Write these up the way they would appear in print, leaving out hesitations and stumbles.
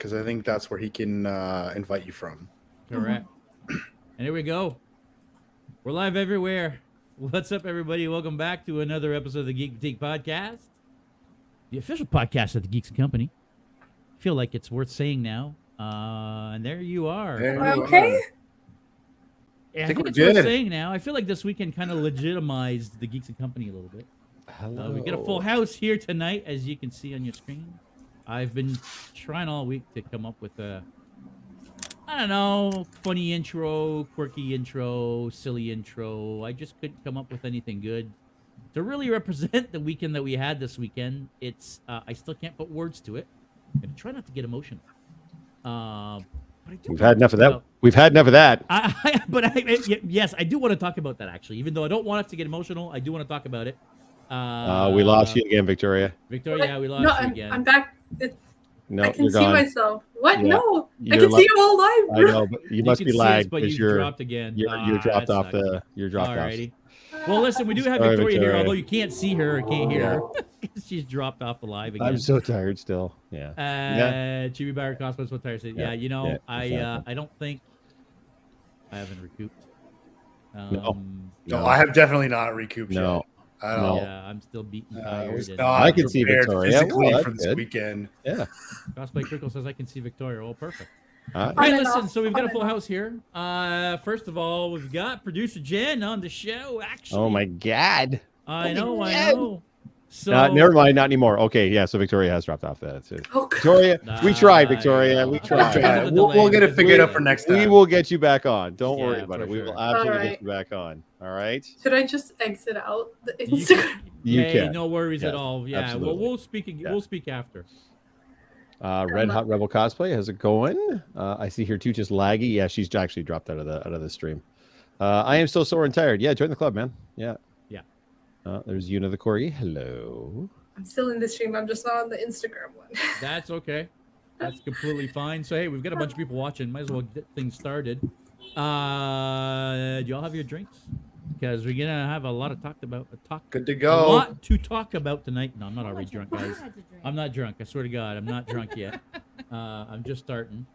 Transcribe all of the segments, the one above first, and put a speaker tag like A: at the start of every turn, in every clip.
A: because I think that's where he can invite you from.
B: Correct. And here we go. We're live everywhere. What's up, everybody? Welcome back to another episode of the Geek Boutique podcast, the official podcast of the Geeks Company. I feel like it's worth saying now. And there you are.
C: Okay.
B: Yeah, I think it's worth saying now. I feel like this weekend kind of legitimized the Geeks and Company a little bit.
D: Hello.
B: We got a full house here tonight, as you can see on your screen. I've been trying all week to come up with a, I don't know, funny intro, quirky intro, silly intro. I just couldn't come up with anything good to really represent the weekend that we had this weekend. It's I still can't put words to it. I'm gonna try not to get emotional.
D: We've had enough of that. We've had enough of that.
B: Yes, I do want to talk about that, actually. Even though I don't want us to get emotional, I do want to talk about it.
D: We lost you again, Victoria.
B: Victoria, yeah, we lost you again.
C: I'm back.
D: No,
C: I can
D: you're
C: see
D: gone.
C: myself. What?
D: Yeah.
C: No, I can see you all live.
D: I know, but you must be lagged
B: because
D: you're
B: dropped again.
D: You're dropped off the. You're dropped
B: Alrighty.
D: off.
B: Well, listen, we do have
D: Sorry,
B: Victoria here,
D: Victoria.
B: although you can't see her or can't hear her. She's dropped off the live again.
D: I'm so tired still. Yeah.
B: Chibi Barrett Cosmos, so tired. Yeah, you know,
D: exactly.
B: I don't think I haven't recouped.
A: No, I have definitely not recouped
D: No.
A: yet. I don't.
B: Yeah, I'm still beaten tired. and-
D: I can see
A: prepared
D: Victoria.
A: physically
D: Well,
A: for
D: that's
A: this
D: good.
A: weekend.
D: Yeah.
B: Cosplay Crickle says I can see Victoria. Oh, perfect.
D: All
B: All right,
C: On and
B: listen,
C: off,
B: so we've got a
C: on
B: full
C: and
B: house here. First of all, we've got producer Jen on the show, actually.
D: Oh my God.
B: I know. So
D: Never mind. Not anymore. Okay. Yeah. So Victoria has dropped off. That's it.
C: Oh, God.
D: Victoria, we tried. Victoria,
B: yeah.
D: we
B: Because
D: tried.
B: of the
A: We'll
B: delay,
A: get it
B: because
A: figured
B: of
A: out
B: the
A: for next
D: We
A: time.
D: will get you back on. Don't
B: Yeah,
D: worry about
B: for
D: it. We
B: sure.
D: will absolutely
C: All
D: get
C: right.
D: you back on. All right.
C: Should I just exit out the
B: You
C: Instagram?
D: You
B: hey,
D: can.
B: no worries
D: Yes,
B: at all. Yeah,
D: absolutely.
B: well, we'll speak.
D: Yeah.
B: We'll speak after.
D: Red Hot Rebel Cosplay, how's it going? I see here too, just laggy. Yeah, she's actually dropped out of the stream. I am still sore and tired. Yeah, join the club, man. Yeah. There's Una the Corgi. Hello.
C: I'm still in the stream. I'm just not on the Instagram one.
B: That's okay. That's completely fine. So hey, we've got a bunch of people watching. Might as well get things started. Do y'all have your drinks? Because we're gonna have a lot of
A: Good to
B: A
A: go.
B: lot to talk about tonight. No, I'm not already drunk, guys. I'm not drunk. I swear to God, I'm not drunk yet. I'm just starting.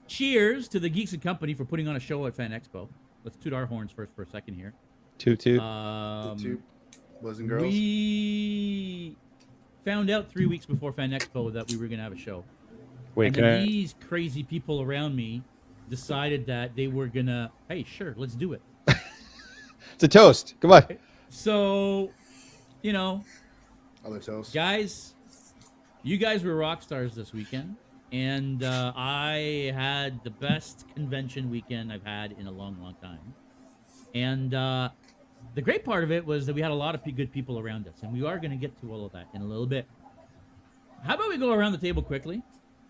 B: Cheers to the Geeks and Company for putting on a show at FanExpo. Let's toot our horns first for a second here.
D: Toot.
A: Two boys and girls.
B: We found out 3 weeks before FanExpo that we were gonna have a show.
D: Wait,
B: And
D: can
B: then
D: I?
B: these crazy people around me decided that they were gonna, hey, sure, let's do it.
D: It's a toast. Come on.
B: So, you know,
A: Other toast.
B: guys, you guys were rock stars this weekend, and I had the best convention weekend I've had in a long, long time. And the great part of it was that we had a lot of good people around us, and we are going to get to all of that in a little bit. How about we go around the table quickly,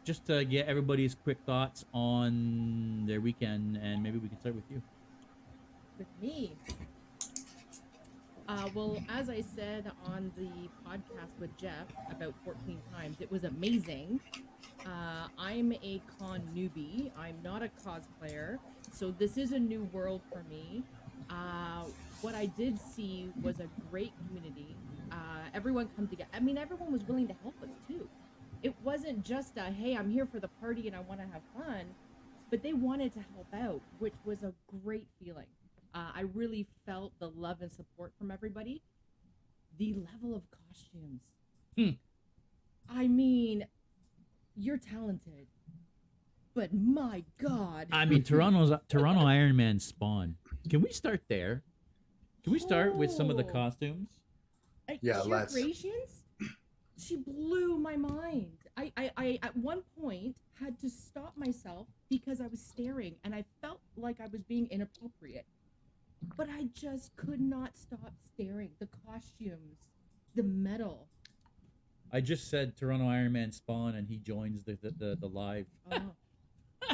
B: just to get everybody's quick thoughts on their weekend, and maybe we can start with you.
E: With me. Well, as I said on the podcast with Jeff about 14 times, it was amazing. I'm a con newbie. I'm not a cosplayer, so this is a new world for me. What I did see was a great community. Everyone come together. I mean, everyone was willing to help us too. It wasn't just a, hey, I'm here for the party and I want to have fun, but they wanted to help out, which was a great feeling. I really felt the love and support from everybody. The level of costumes. I mean, you're talented, but my God.
B: I mean, Toronto Iron Man Spawn. Can we start there? Can we start with some of the costumes?
A: Yeah,
E: Sheer
A: let's.
E: Gracians, she blew my mind. I at one point had to stop myself because I was staring and I felt like I was being inappropriate. But I just could not stop staring. The costumes, the metal.
B: I just said Toronto Iron Man Spawn, and he joins the live.
E: Oh,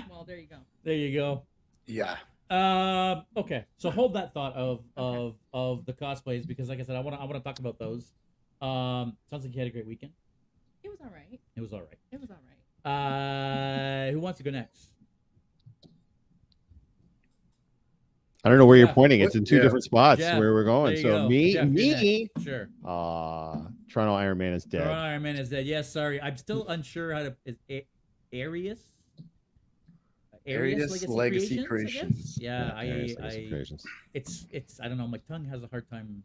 E: well, there you go.
B: There you go.
A: Yeah.
B: Okay, so hold that thought of the cosplays, because like I said, I want to talk about those. Sounds like you had a great weekend.
E: It was all right.
B: It was all right.
E: It was all right.
B: Who wants to go next?
D: I don't know where you're
B: Jeff.
D: pointing. It's in two
A: Yeah.
D: different spots
B: Jeff,
D: where we're
B: there
D: going.
B: you
D: So
B: go.
D: me,
B: Jeff, you're
D: me.
B: next. Sure.
D: Toronto Iron Man is dead.
B: Toronto Iron Man is dead. Yes, sorry. I'm still unsure how to. Is Arius?
A: Arius Legacy Creations.
B: Yeah,
D: Arius Legacy Creations.
B: It's. I don't know. My tongue has a hard time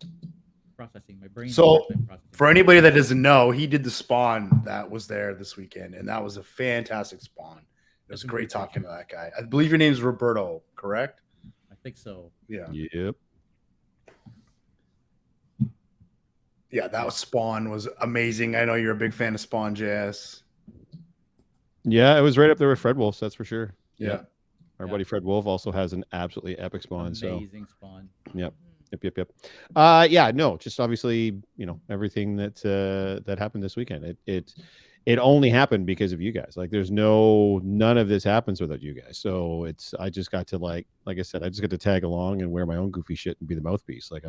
B: processing. My brain.
A: So, for anybody that doesn't know, he did the Spawn that was there this weekend, and that was a fantastic Spawn. It was great talking to that guy. I believe your name's Roberto, correct?
B: I think so.
A: Yeah.
D: Yep.
A: Yeah, that was Spawn was amazing. I know you're a big fan of Spawn, JS.
D: Yeah, it was right up there with Fred Wolf's, that's for sure.
A: Yeah.
D: Our buddy Fred Wolf also has an absolutely epic Spawn.
B: Amazing Spawn.
D: Yep. Yeah, no, just obviously, everything that happened this weekend. It only happened because of you guys. Like there's none of this happens without you guys. So I just got to like I said, I just got to tag along and wear my own goofy shit and be the mouthpiece. Like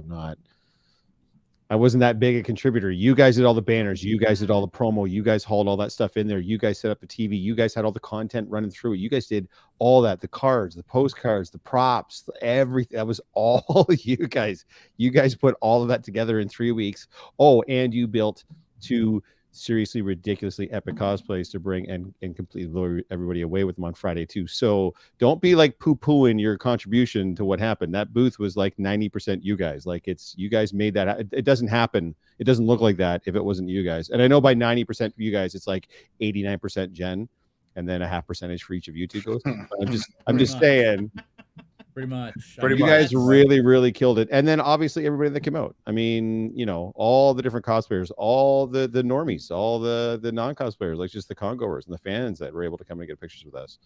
D: I wasn't that big a contributor. You guys did all the banners. You guys did all the promo. You guys hauled all that stuff in there. You guys set up the TV. You guys had all the content running through it. You guys did all that, the cards, the postcards, the props, everything. That was all you guys. You guys put all of that together in 3 weeks. Oh, and you built 2 seriously ridiculously epic cosplays to bring and completely blow everybody away with them on Friday too. So don't be like poo-pooing your contribution to what happened. That booth was like 90% you guys. Like you guys made that. It doesn't happen. It doesn't look like that if it wasn't you guys. And I know by 90% of you guys, it's like 89% Jen, and then a half percentage for each of you two goes. I'm just saying.
B: Pretty much.
D: You guys really, really killed it. And then obviously everybody that came out. I mean, all the different cosplayers, all the normies, all the non-cosplayers, like just the congoers and the fans that were able to come and get pictures with us.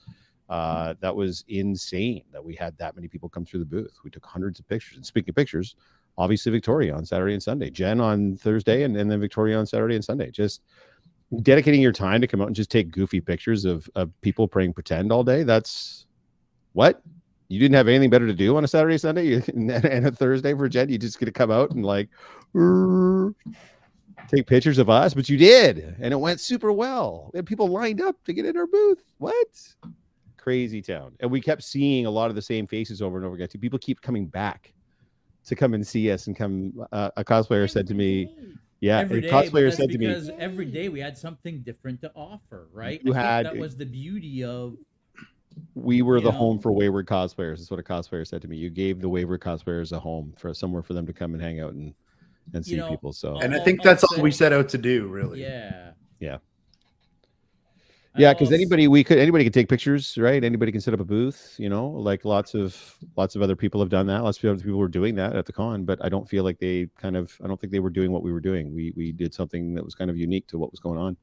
D: That was insane that we had that many people come through the booth. We took hundreds of pictures. And speaking of pictures, obviously Victoria on Saturday and Sunday, Jen on Thursday, and then Victoria on Saturday and Sunday. Just dedicating your time to come out and just take goofy pictures of people playing pretend all day. That's what? You didn't have anything better to do on a Saturday, Sunday, and a Thursday for Jen. You just get to come out and like take pictures of us, but you did, and it went super well. We had people lined up to get in our booth. What? Crazy town. And we kept seeing a lot of the same faces over and over again. People keep coming back to come and see us and come. A cosplayer said to me, "Yeah,
B: every day,
D: cosplayer said to me,
B: because every day we had something different to offer, right? That was the beauty of."
D: We were the home for wayward cosplayers. That's what a cosplayer said to me. You gave the wayward cosplayers a home for somewhere for them to come and hang out and see people. So,
A: and I think that's all we set out to do, really.
B: Yeah.
D: Because anybody can take pictures, right? Anybody can set up a booth. Like lots of other people have done that. Lots of other people were doing that at the con, but I don't feel like I don't think they were doing what we were doing. We did something that was kind of unique to what was going on.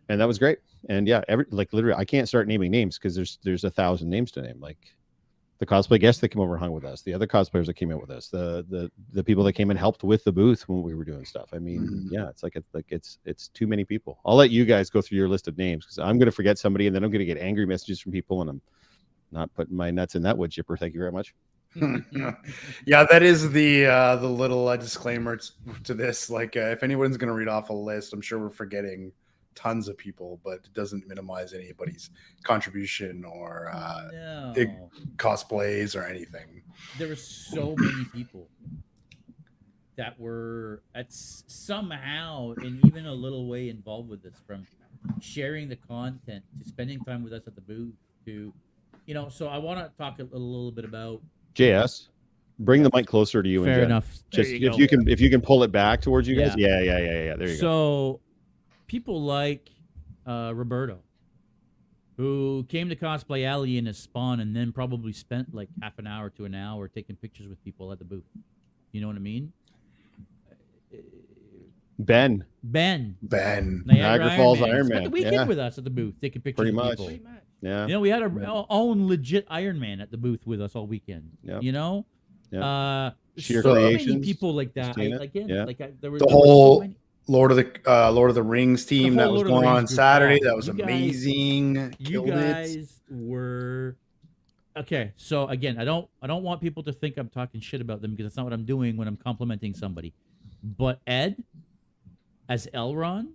D: And that was great. And yeah, literally, I can't start naming names because there's 1,000 names to name. Like the cosplay guests that came over and hung with us, the other cosplayers that came in with us, the people that came and helped with the booth when we were doing stuff. I mean, yeah, it's too many people. I'll let you guys go through your list of names because I'm going to forget somebody and then I'm going to get angry messages from people and I'm not putting my nuts in that wood chipper. Thank you very much.
A: Yeah, that is the little disclaimer to this. Like, if anyone's going to read off a list, I'm sure we're forgetting tons of people, but it doesn't minimize anybody's contribution or cosplays or anything.
B: There were so many people that were somehow in even a little way involved with this, from sharing the content to spending time with us at the booth to, so I want to talk a little bit about
D: JS. Bring the mic closer to you.
B: Fair enough.
D: Just if you can pull it back towards you guys. Yeah. There you go.
B: So people like Roberto, who came to Cosplay Alley in his Spawn and then probably spent like half an hour to an hour taking pictures with people at the booth. You know what I mean?
D: Ben.
B: Niagara
D: Falls
B: Iron
D: Iron
B: Man.
D: Man.
B: Spent the weekend with us at the booth taking pictures with people.
E: Pretty much.
D: Yeah.
B: We had our own legit Iron Man at the booth with us all weekend.
D: Yep.
B: Sheer
D: so
B: many people like that. There was
A: the whole Lord of the Rings team that was going on Saturday. That was amazing.
B: You guys were okay. So again, I don't want people to think I'm talking shit about them because that's not what I'm doing when I'm complimenting somebody. But Ed, as Elron,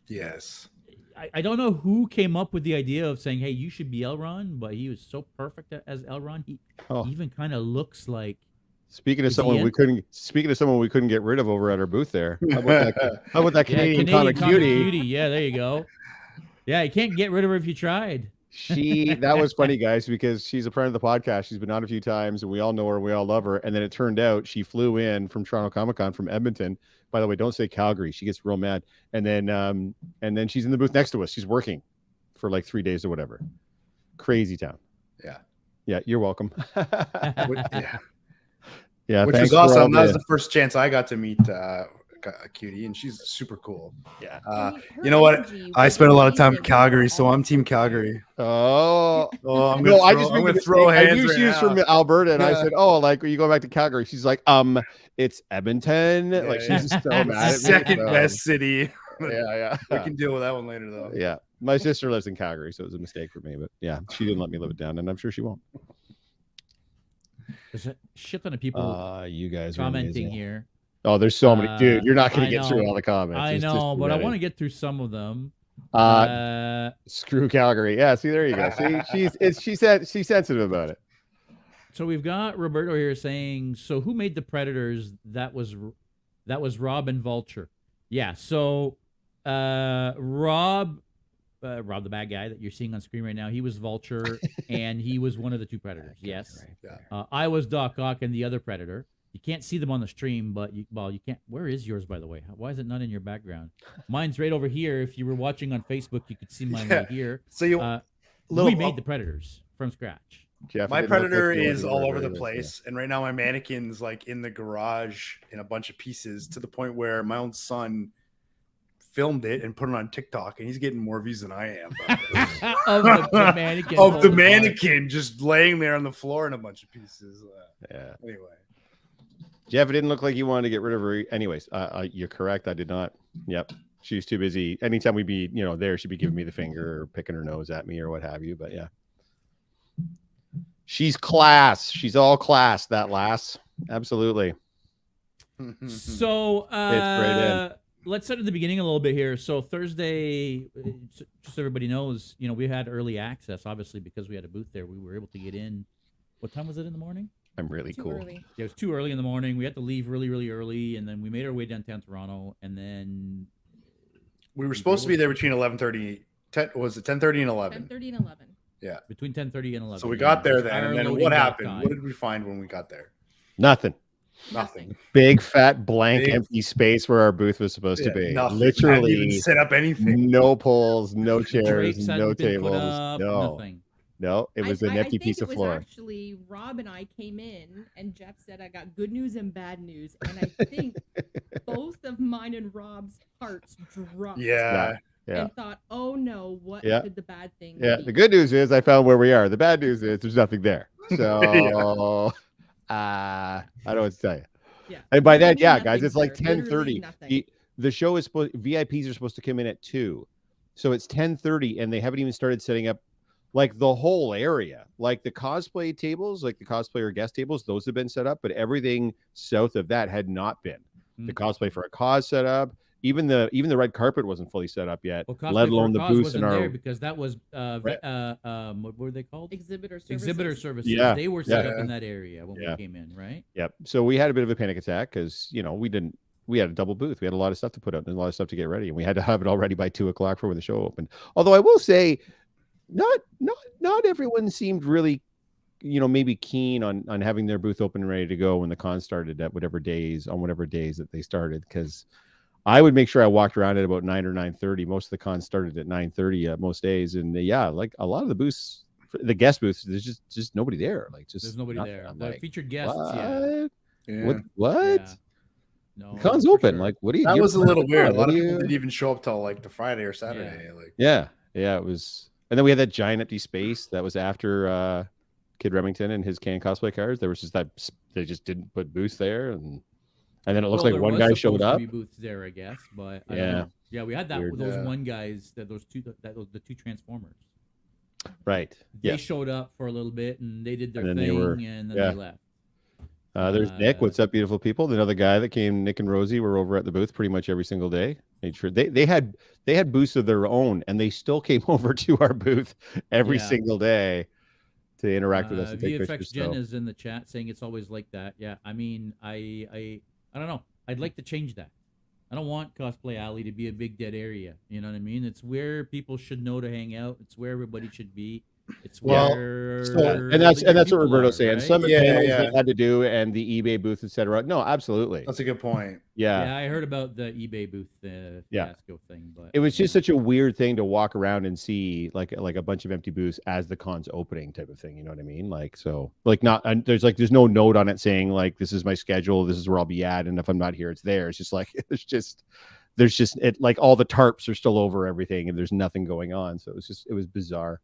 A: yes,
B: I don't know who came up with the idea of saying, "Hey, you should be Elrond," but he was so perfect as Elrond. He even kind of looks like.
D: Speaking of
B: Is he
D: someone
B: in?
D: we couldn't get rid of over at our booth there. How about that Canadian
B: Canadian
D: comic cutie?
B: Yeah, there you go. Yeah, you can't get rid of her if you tried.
D: That was funny, guys, because she's a friend of the podcast. She's been on a few times, and we all know her, we all love her. And then it turned out she flew in from Toronto Comic Con from Edmonton. By the way, don't say Calgary; she gets real mad. And then she's in the booth next to us. She's working for like 3 days or whatever. Crazy town. Yeah. You're welcome. Yeah,
A: which was awesome. That was the first chance I got to meet Cutie, and she's super cool.
E: Yeah.
A: You know what? I spent a lot of time in Calgary, so I'm Team Calgary.
D: Oh,
A: I'm gonna throw hands.
D: I knew she was from Alberta, and I said, "Oh, like, are you going back to Calgary?" She's like, it's Edmonton." Like, she's just so mad at me.
A: Second best city.
D: Yeah.
A: We can deal with that one later, though.
D: Yeah, my sister lives in Calgary, so it was a mistake for me. But yeah, she didn't let me live it down, and I'm sure she won't.
B: There's a shit ton of people
D: you guys are
B: commenting
D: amazing.
B: here.
D: Oh, there's so many, dude. You're not going to get through
B: know.
D: all the comments.
B: I
D: It's
B: know,
D: just
B: but I
D: ready.
B: want to get through some of them.
D: Screw Calgary. Yeah, see, there you go. See, she's sensitive about it.
B: So we've got Roberto here saying, "So who made the Predators? That was Rob and Vulture." Yeah. So Rob, the bad guy that you're seeing on screen right now, he was Vulture, and he was one of the two Predators. Yes.
A: Yeah.
B: I was Doc Ock and the other Predator. You can't see them on the stream, but you can't. Where is yours, by the way? Why is it not in your background? Mine's right over here. If you were watching on Facebook, you could see mine right here.
A: So
B: we made the Predators from scratch.
D: Jeff,
A: my Predator is all over the place, and right now my mannequin's like in the garage in a bunch of pieces, to the point where my own son filmed it and put it on TikTok, and he's getting more views than I am.
B: of the mannequin.
A: Of the mannequin just laying there on the floor in a bunch of pieces.
D: Yeah.
A: Anyway.
D: Jeff, it didn't look like you wanted to get rid of her. Anyways, you're correct. I did not. Yep. She was too busy. Anytime we'd be, there, she'd be giving me the finger or picking her nose at me or what have you. But yeah. She's class. She's all class, that lass. Absolutely.
B: So let's start at the beginning a little bit here. So Thursday, just so everybody knows, we had early access, obviously, because we had a booth there. We were able to get in. What time was it in the morning?
D: I'm really
E: Too
D: cool.
E: early.
B: Yeah, it was too early in the morning. We had to leave really, really early, and then we made our way downtown Toronto, and then
A: we were supposed to be there between 11:30. Was it 10:30 and 11?
E: 10:30 and 11.
A: Yeah,
B: between 10:30 and 11.
A: So we got there then, and then what happened?
B: Time.
A: What did we find when we got there?
D: Nothing. Big fat blank empty space where our booth was supposed to be.
A: Nothing.
D: Literally,
A: hadn't even set up anything.
D: No poles, no chairs,
B: Drapes
D: no
B: hadn't been
D: tables.
B: put up,
D: No.
B: Nothing.
D: No, it was an empty piece of floor.
E: Actually, Rob and I came in, and Jeff said, "I got good news and bad news," and I think both of mine and Rob's hearts dropped.
D: Yeah.
E: And thought, "Oh no, what could the bad thing?"
D: Yeah.
E: be?
D: The good news is I found where we are. The bad news is there's nothing there. So I don't know what to tell you.
E: Yeah.
D: And by that,
E: Literally
D: guys, it's like
E: nothing,
D: 10:30.
E: nothing.
D: The show is VIPs are supposed to come in at 2, so it's 10:30, and they haven't even started setting up like the whole area, like the cosplay tables, like the cosplayer guest tables. Those have been set up, but everything south of that had not been. The cosplay for a cause set up. Even the red carpet wasn't fully set up yet, let alone the booths in our.
B: There because that was what were they called?
E: Exhibitor services.
B: Exhibitor services.
D: Yeah.
B: They were set up in that area when we came in, right?
D: Yep. So we had a bit of a panic attack because we had a double booth. We had a lot of stuff to put up and a lot of stuff to get ready, and we had to have it all ready by 2:00 for when the show opened. Although I will say, not everyone seemed really, maybe keen on having their booth open and ready to go when the con started at whatever days that they started, because I would make sure I walked around at about 9 or 9:30. Most of the cons started at 9:30 most days, and like a lot of the booths, the guest booths, there's just nobody there. Like there's
B: nobody there.
D: I'm
B: The
D: like,
B: featured guests,
D: What?
B: Yeah. No,
D: the con's open.
B: sure.
D: Like, what do you?
A: That was a little weird. A lot of
D: you...
A: people didn't even show up till like the Friday or Saturday.
D: Yeah, it was. And then we had that giant empty space that was after Kid Remington and his can cosplay cars. There was just they just didn't put booths there, and then it looked like one guy showed up.
B: To be booths there, I guess, but I
D: yeah,
B: don't know. Yeah, we had that
D: Weird.
B: with those one guys, the two Transformers.
D: Right.
B: They showed up for a little bit and they did their
D: and
B: thing,
D: then
B: and then they left.
D: There's Nick. What's up, beautiful people? Another guy that came. Nick and Rosie were over at the booth pretty much every single day. Made sure they had booths of their own, and they still came over to our booth every single day to interact with us and take
B: VFX
D: pictures.
B: Jen is in the chat saying it's always like that. Yeah, I mean, I don't know. I'd like to change that. I don't want Cosplay Alley to be a big dead area. You know what I mean? It's where people should know to hang out. It's where everybody should be. It's where
D: and that's what Roberto's saying.
B: Right?
D: Some panels they had to do, and the eBay booth, etc. No, absolutely.
A: That's a good point.
B: Yeah, I heard about the eBay booth fiasco thing, but
D: it was just such a weird thing to walk around and see like a bunch of empty booths as the con's opening type of thing. You know what I mean? Like, so like not and there's no note on it saying like this is my schedule, this is where I'll be at, and if I'm not here, it's there. It's just like there's just it like all the tarps are still over everything, and there's nothing going on. So it was bizarre.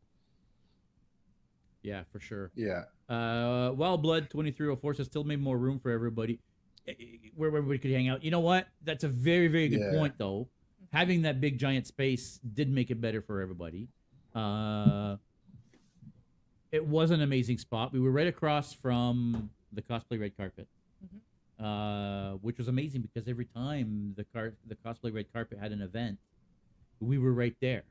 B: Yeah, for sure.
A: Yeah.
B: Wild Blood 2304 says still made more room for everybody, where everybody could hang out. You know what? That's a very, very good point, though. Having that big giant space did make it better for everybody. It was an amazing spot. We were right across from the cosplay red carpet, which was amazing because every time the cosplay red carpet had an event, we were right there.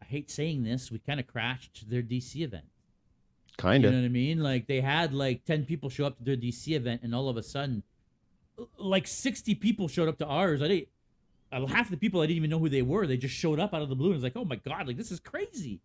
B: I hate saying this, we kind of crashed their DC event.
D: Kind of.
B: You know what I mean? Like they had like 10 people show up to their DC event, and all of a sudden, like 60 people showed up to ours. Half the people I didn't even know who they were. They just showed up out of the blue, and it was like, oh my god, like this is crazy.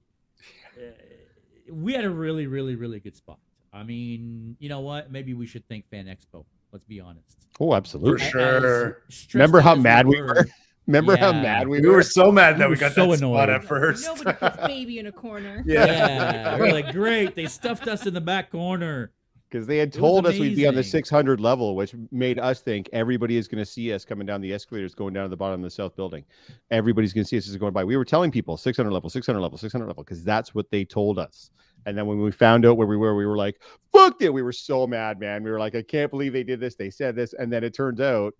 B: We had a really, really, really good spot. I mean, you know what? Maybe we should thank FanExpo. Let's be honest.
D: Oh, absolutely.
A: For sure.
D: Remember how mad we were? Remember how mad we were?
A: We were so mad that we got
B: so
A: that spot
B: annoyed.
A: at first.
E: Nobody puts baby in a corner.
B: Yeah. We're like, great. They stuffed us in the back corner.
D: Because they had told us we'd be on the
B: amazing.
D: 600 level, which made us think everybody is going to see us coming down the escalators, going down to the bottom of the south building. Everybody's going to see us as we're going by. We were telling people 600 level, 600 level, 600 level, because that's what they told us. And then when we found out where we were like, fuck it. We were so mad, man. We were like, I can't believe they did this. They said this. And then it turns out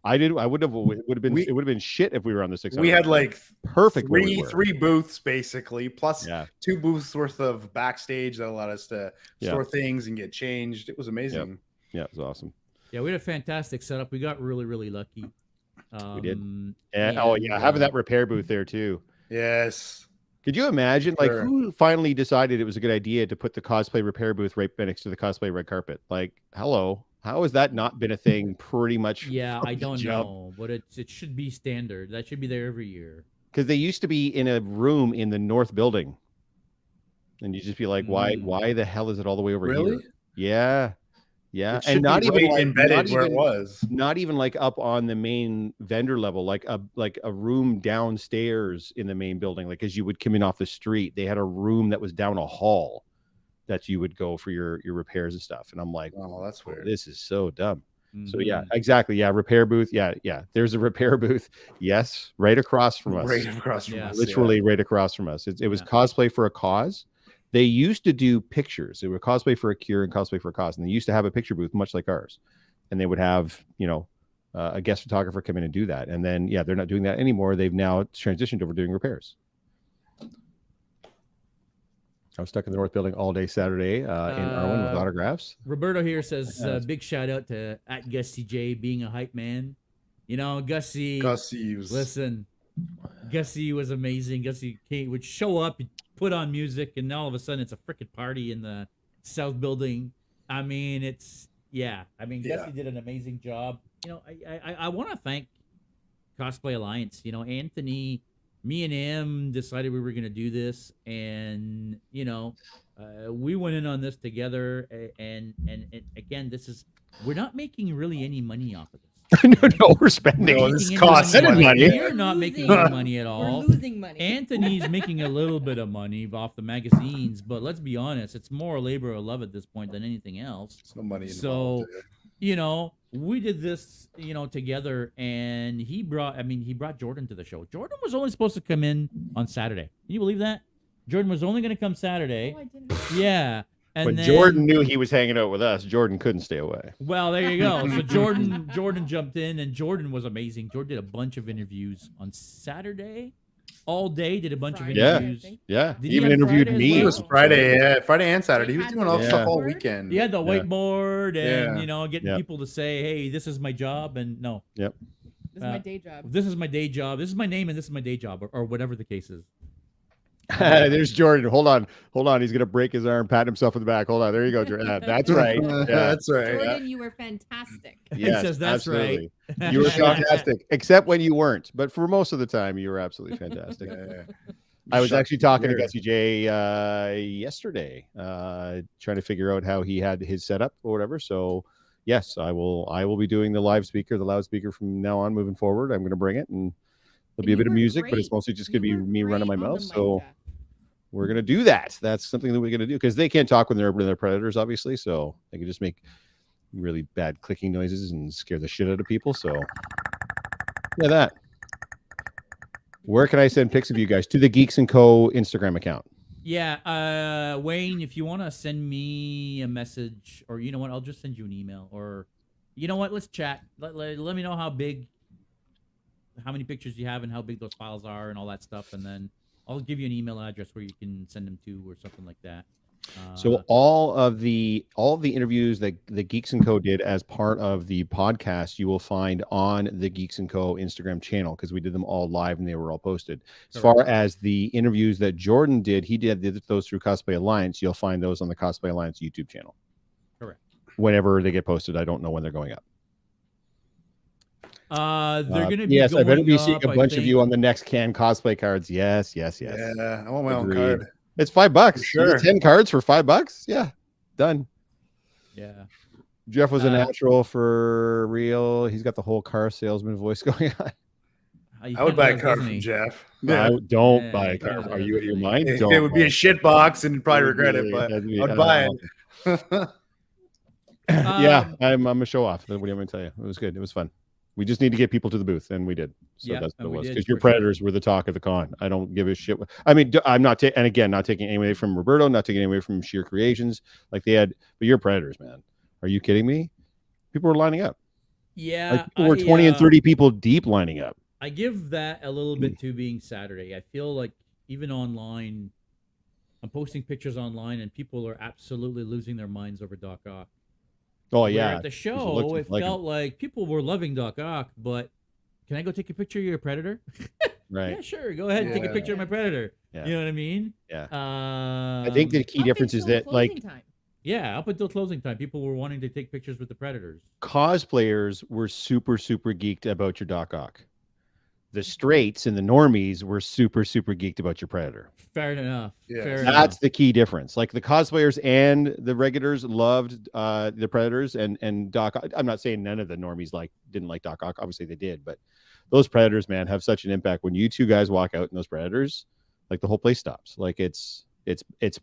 D: it would have been shit if we were on the 600.
A: We had like
D: perfect
A: three booths basically, plus 2 booths worth of backstage that allowed us to store things and get changed. It was amazing.
D: Yeah, it was awesome.
B: Yeah, we had a fantastic setup. We got really, really lucky.
D: We did. Having that repair booth there too.
A: Yes.
D: Could you imagine, like, who finally decided it was a good idea to put the cosplay repair booth right next to the cosplay red carpet? Like, hello, how has that not been a thing pretty much?
B: Yeah, I don't know, but it should be standard. That should be there every year.
D: Because they used to be in a room in the north building, and you just be like, why the hell is it all the way over here? Yeah. Yeah, and not even
A: embedded where it was.
D: Not even like up on the main vendor level, like a room downstairs in the main building. Like as you would come in off the street, they had a room that was down a hall that you would go for your repairs and stuff. And I'm like,
A: oh, that's weird.
D: This is so dumb. So yeah, exactly. Yeah, repair booth. Yeah. There's a repair booth. Yes, right across from us.
A: Right across from us.
D: Literally right across from us. It was cosplay for a cause. They used to do pictures. They were cosplay for a cure and cosplay for a cause. And they used to have a picture booth much like ours. And they would have, a guest photographer come in and do that. And then, they're not doing that anymore. They've now transitioned over doing repairs. I was stuck in the north building all day Saturday in Arwen with autographs.
B: Roberto here says, big shout out to at Gussie J being a hype man. Gussie listen, Gussie was amazing. Gussie would show up, put on music, and all of a sudden it's a freaking party in the south building. I mean, Gussie did an amazing job. I want to thank Cosplay Alliance. Anthony, me and him decided we were going to do this, and we went in on this together. And again, we're not making really any money off of this.
D: No, we're spending.
A: No, this costs money.
B: We're not making any money at all.
E: We're losing money.
B: Anthony's making a little bit of money off the magazines, but let's be honest, it's more labor of love at this point than anything else.
A: There's no money involved.
B: So, we did this, together, and he brought Jordan to the show. Jordan was only supposed to come in on Saturday. Can you believe that? Jordan was only going to come Saturday.
E: Oh, I didn't know.
B: Yeah. And
D: when Jordan knew he was hanging out with us, Jordan couldn't stay away.
B: Well, there you go. So Jordan jumped in, and Jordan was amazing. Jordan did a bunch of interviews on Saturday. all day. Did a bunch
E: Friday,
B: of
D: Yeah.
B: interviews.
E: I think.
D: Yeah,
B: Did he
D: even
B: have
D: interviewed
B: Friday as
D: me.
A: It
B: well?
A: was Friday, yeah, Friday and Saturday.
E: They
A: He was
E: had
A: doing
E: the
A: all stuff all
E: whiteboard.
A: weekend.
B: He had the
D: Yeah.
B: whiteboard and
A: Yeah.
B: getting
D: Yeah.
B: people to say, "Hey, this is my job," and no,
E: This is my day job.
B: this is my day job. This is my name, and this is my day job, or whatever the case is.
D: There's Jordan. Hold on. He's gonna break his arm, pat himself in the back. Hold on. There you go, Jordan. That's right. Yeah.
A: That's right.
E: Jordan, you were fantastic.
D: Yes,
B: says that's
D: absolutely.
B: right.
D: You were fantastic, except when you weren't. But for most of the time, you were absolutely fantastic.
A: Yeah.
D: I was
A: Shut
D: actually talking to
A: the
D: Gussie J yesterday, trying to figure out how he had his setup or whatever. So yes, I will be doing the loudspeaker from now on, moving forward. I'm going to bring it, and there'll be a
E: And
D: bit
E: you
D: of
E: were
D: music, but it's
E: great.
D: mostly just going to
E: You
D: be
E: were
D: me running my
E: great on
D: mouth.
E: the mic,
D: So
E: Jeff.
D: we're going to do that. That's something that we're going to do because they can't talk when they're predators, obviously. So they can just make really bad clicking noises and scare the shit out of people. So yeah, that. Where can I send pics of you guys? To the Geeks and Co. Instagram account.
B: Yeah, Wayne, if you want to send me a message, or you know what, I'll just send you an email, or you know what, let's chat. Let me know how many pictures you have, and how big those files are, and all that stuff, and then I'll give you an email address where you can send them to, or something like that.
D: So all of the interviews that the Geeks and Co. did as part of the podcast, you will find on the Geeks and Co. Instagram channel, because we did them all live and they were all posted. As far as the interviews that Jordan did, he did those through Cosplay Alliance. You'll find those on the Cosplay Alliance YouTube channel.
B: Correct.
D: Whenever they get posted, I don't know when they're going up.
B: They're gonna be
D: yes, I better be
B: going
D: seeing
B: up,
D: a
B: I
D: bunch of
B: think.
D: you on the next can cosplay cards. Yes.
A: Yeah, I want my own
D: Agreed.
A: card.
D: It's $5.
A: Sure.
D: You get 10 cards for $5. Yeah, done.
B: Yeah.
D: Jeff was a natural for real. He's got the whole car salesman voice going on.
A: I would buy a card from Jeff.
D: Don't buy a car. Are you out of your mind? Don't.
A: It would be a shit box, and you'd probably regret it, but I'd buy it.
D: Yeah, I'm a show off. What am I going to tell you? It was good. It was fun. We just need to get people to the booth, and we did. So
B: Yeah,
D: that's what
B: and
D: it
B: we
D: was.
B: did,
D: Because your
B: for sure.
D: predators were the talk of the con. I don't give a shit. I mean, I'm not and again, not taking any away from Roberto, not taking any away from Sheer Creations. Like they had, but your predators, man. Are you kidding me? People were lining up.
B: Yeah.
D: Like people were 20 and 30 people deep lining up.
B: I give that a little bit to being Saturday. I feel like even online, I'm posting pictures online, and people are absolutely losing their minds over Doc Ock.
D: Oh
B: Where
D: yeah.
B: at the show, it felt like people were loving Doc Ock, but can I go take a picture of your predator?
D: Right.
B: Yeah, sure. Go ahead and take a picture of my predator.
D: Yeah.
B: You know what I mean?
D: Yeah.
B: I
D: I think the key difference is that like
E: time.
B: yeah, up until closing time, people were wanting to take pictures with the predators.
D: cosplayers were super geeked about your Doc Ock. The straights and the normies were super geeked about your predator.
B: Fair enough.
A: Yeah.
B: Fair
D: That's
B: enough.
D: the key difference. Like the cosplayers and the regulars loved the predators and Doc Ock. I'm not saying none of the normies didn't like Doc Ock. Obviously they did, but those predators, man, have such an impact. When you two guys walk out in those predators, like the whole place stops. Like it's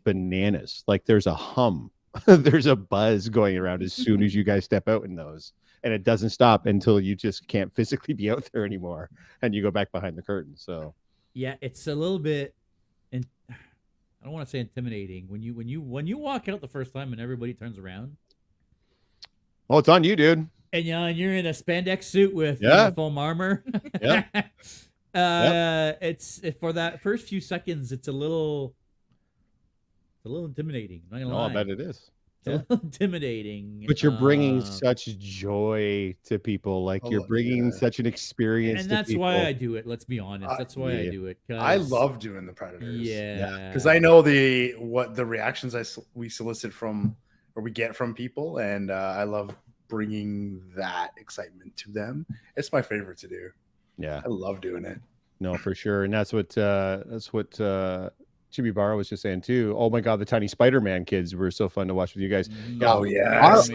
D: bananas. Like there's a hum. There's a buzz going around as soon as you guys step out in those. And it doesn't stop until you just can't physically be out there anymore and you go back behind the curtain. So
B: Yeah, it's a little bit I don't want to say intimidating when you walk out the first time and everybody turns around.
D: oh, it's on you, dude.
B: And you're in a spandex suit with foam armor.
D: Yeah.
B: It's for that first few seconds, it's a little intimidating. I'm not gonna lie.
D: I bet it is.
B: It's a little intimidating.
D: But you're bringing such joy to people. Like you're bringing such an experience.
B: and
D: to
B: that's
D: people.
B: why I do it. Let's be honest. That's why I do it.
A: I love doing the predators.
B: Yeah.
A: Because I know what the reactions we solicit from or we get from people, and I love bringing that excitement to them. It's my favorite to do.
D: Yeah,
A: I love doing it.
D: No, for sure, and that's what Chibi Barra was just saying too. Oh my God, the tiny Spider-Man kids were so fun to watch with you guys.
A: Oh yeah,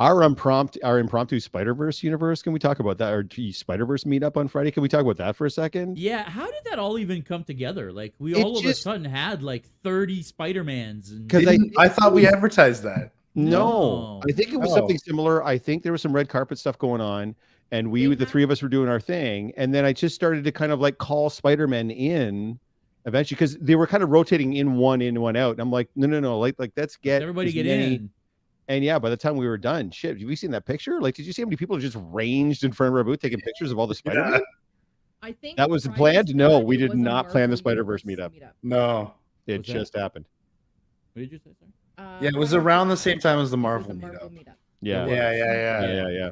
D: our impromptu Spider-Verse universe. Can we talk about that? Our Spider-Verse meetup on Friday. Can we talk about that for a second?
B: Yeah, how did that all even come together? Like we all of a sudden had like 30 Spider-Mans.
D: Because
A: I thought we advertised that.
D: No, I think it was something similar. I think there was some red carpet stuff going on, and the three of us were doing our thing, and then I just started to kind of like call Spider-Man in. Eventually, because they were kind of rotating in one out. And I'm like, no, like let's get
B: everybody get in.
D: And yeah, by the time we were done, shit, have you seen that picture? Like, did you see how many people just ranged in front of our booth taking pictures of all the Spider-Man?
E: I think
D: That was
E: prior
D: planned?
E: to
D: No,
E: that,
D: we
E: it
D: did
E: was a
D: not plan the
E: Marvel
D: Spider-Verse
E: Universe
D: meetup.
A: No.
D: It
B: What's that?
D: just happened.
B: What did you say, sir?
A: Yeah, it was
E: Prior to
A: around the
E: that,
A: same time as the
E: it was
A: Marvel
E: a Marvel
A: meetup.
E: meetup.
D: Yeah.
B: It
A: Yeah,
B: was.
A: yeah.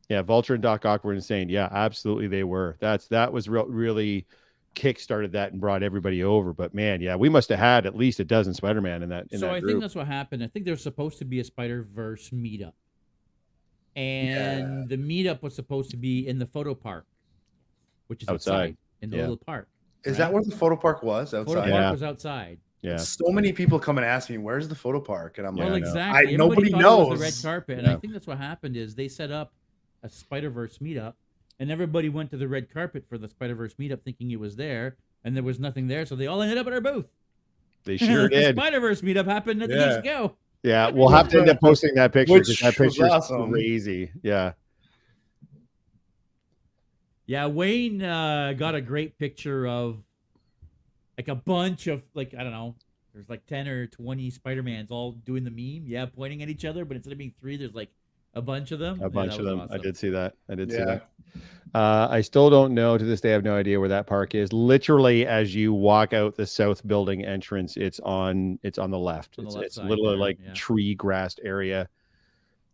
D: Yeah, Vulture and Doc Ock were insane. Yeah, absolutely they were. That was really kick-started that and brought everybody over. But man, yeah, we must have had at least a dozen Spider-Man in that
B: So I
D: group.
B: think that's what happened. I think there was supposed to be a Spider-Verse meetup. And the meetup was supposed to be in the photo park, which is outside in the
D: Yeah.
B: little park.
A: Is that where the photo park was?
B: Photo
A: Outside.
B: park
D: Yeah.
B: was outside.
D: Yeah.
A: So many people come and ask me, "Where's the photo park?" And I'm
D: Yeah,
B: Well,
D: I
A: like,
D: know.
B: exactly.
A: nobody
B: Everybody thought it was the red
A: knows.
B: carpet, and
D: Yeah.
B: I think that's what happened. Is they set up a Spider-Verse meetup, and everybody went to the red carpet for the Spider-Verse meetup, thinking it was there, and there was nothing there, so they all ended up at our booth.
D: They sure
B: The
D: did.
B: Spider-Verse meetup happened at the
A: Yeah.
B: Geeks Go.
D: Yeah, we'll have to end up posting that picture because
A: Which
D: that
A: was
D: picture is
A: awesome.
D: crazy. Yeah.
B: Yeah, Wayne got a great picture of like a bunch of like I don't know. There's like 10 or 20 Spider-Mans all doing the meme. Yeah, pointing at each other, but instead of being 3, there's like a bunch of them.
D: A bunch
B: that
D: of
B: was
D: them. I
B: awesome.
D: did see that. I did see
A: Yeah.
D: that. I still don't know to this day. I have no idea where that park is. Literally, as you walk out the south building entrance, it's on the left.
B: On the
D: It's
B: left
D: it's
B: side
D: literally
B: there,
D: like
B: yeah.
D: tree grassed area.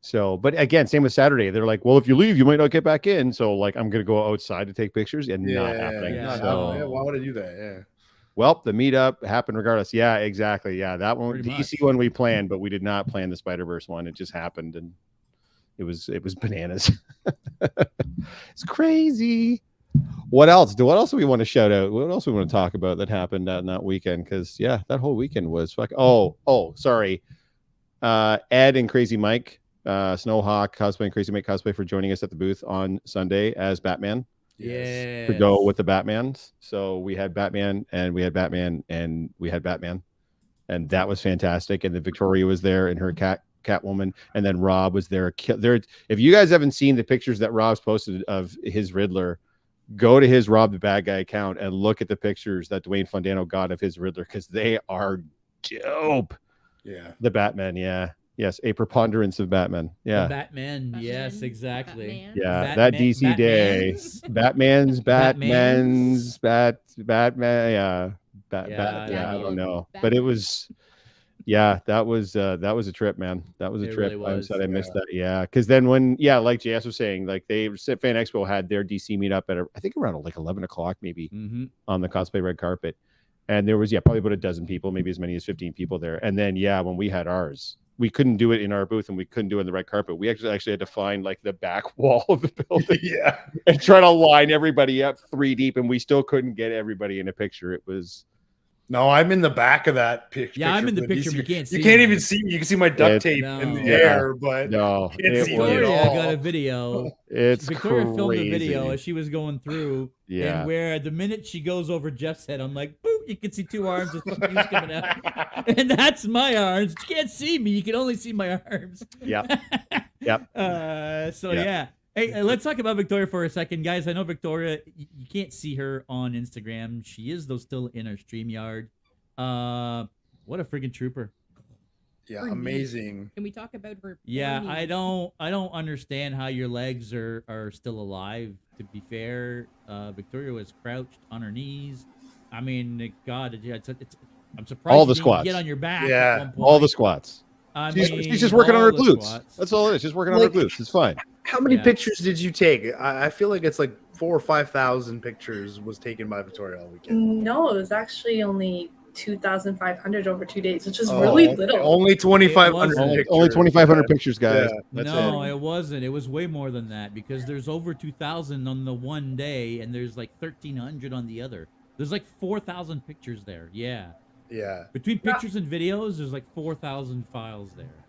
D: So, but again, same with Saturday. They're like, well, if you leave, you might not get back in. So, like, I'm gonna go outside to take pictures, and not happening.
B: Yeah.
D: So,
A: Yeah, why would I do that? Yeah.
D: well, the meetup happened regardless. Yeah, exactly. Yeah, that one,
B: Pretty
D: DC
B: much.
D: one we planned, but we did not plan the Spider-Verse one. It just happened, and it was bananas. It's crazy. What else? What else do we want to shout out? What else do we want to talk about that happened on that weekend? Because yeah, that whole weekend was fuck. Oh, sorry. Ed and Crazy Mike, Snowhawk cosplay and Crazy Mike cosplay for joining us at the booth on Sunday as Batman.
B: Yeah.
D: To go with the Batmans. So we had Batman and we had Batman and we had Batman. And that was fantastic. And then Victoria was there in her Catwoman. And then Rob was there. If you guys haven't seen the pictures that Rob's posted of his Riddler, go to his Rob the Bad Guy account and look at the pictures that Dwayne Fondano got of his Riddler because they are dope.
A: Yeah.
D: The Batman, yeah. Yes, a preponderance of Batman. Yeah.
B: The Batman. Yes,
E: Batman,
B: exactly.
E: Batman.
D: Yeah, that DC day. Batman's, Batman, yeah.
B: Yeah,
D: I don't know.
E: Batman.
D: But it was that was a trip, man. That was a
B: It
D: trip.
B: really
D: I'm
B: was.
D: sad I missed that. Yeah, because then when like JS was saying, like FanExpo had their DC meetup at I think around like 11 o'clock maybe on the cosplay red carpet, and there was probably about a dozen people, maybe as many as 15 people there. And then when we had ours, we couldn't do it in our booth and we couldn't do it in the red carpet. We actually had to find like the back wall of the building
A: Yeah.
D: and try to line everybody up 3 deep, and we still couldn't get everybody in a picture. It was
A: No, I'm in the back of that picture.
B: Yeah, I'm in the
A: for
B: picture,
A: DC.
B: but you can't see
A: You can't
B: me.
A: even see me. You can see my duct tape in the
B: No.
A: air, but
D: no,
A: you can't
D: it
A: see
D: was,
A: me at
B: Victoria
A: all.
B: got a video.
D: it's
B: Victoria filmed a
D: crazy.
B: video as she was going through.
D: Yeah.
B: And where the minute she goes over Jeff's head, I'm like, boop, you can see 2 arms with fuse coming out. And that's my arms. You can't see me. You can only see my arms.
D: Yep. Yep.
B: Yeah. Hey, let's talk about Victoria for a second, guys. I know Victoria, you can't see her on Instagram. She is, though, still in our StreamYard. What a friggin' trooper.
A: Yeah,
E: Her
A: amazing.
E: Can we talk about her?
B: Yeah,
E: poor
B: I
E: knees?
B: don't understand how your legs are still alive. To be fair, Victoria was crouched on her knees. I mean, God, I'm surprised
D: All
B: you
D: the
B: didn't
D: squats.
B: get on your back.
A: Yeah,
B: at one point.
D: All the squats.
B: I
D: She's
B: mean,
D: just working on
B: all
D: her
B: the
D: glutes.
B: squats.
D: That's all it is. She's working on her
A: Like-
D: glutes. It's fine.
A: How many
B: Yeah.
A: pictures did you take? I feel like it's like 4,000 or 5,000 pictures was taken by Victoria all weekend.
C: No, it was actually only 2,500 over 2 days, which is
A: Oh,
C: really little.
A: Only 2,500
B: It
A: pictures.
D: Only 2,500 pictures, guys.
A: Yeah.
D: That's
B: No,
D: it.
B: it wasn't. It was way more than that because there's over 2,000 on the one day, and there's like 1,300 on the other. There's like 4,000 pictures there. Yeah.
A: Yeah.
B: Between pictures and videos, there's like 4,000 files there.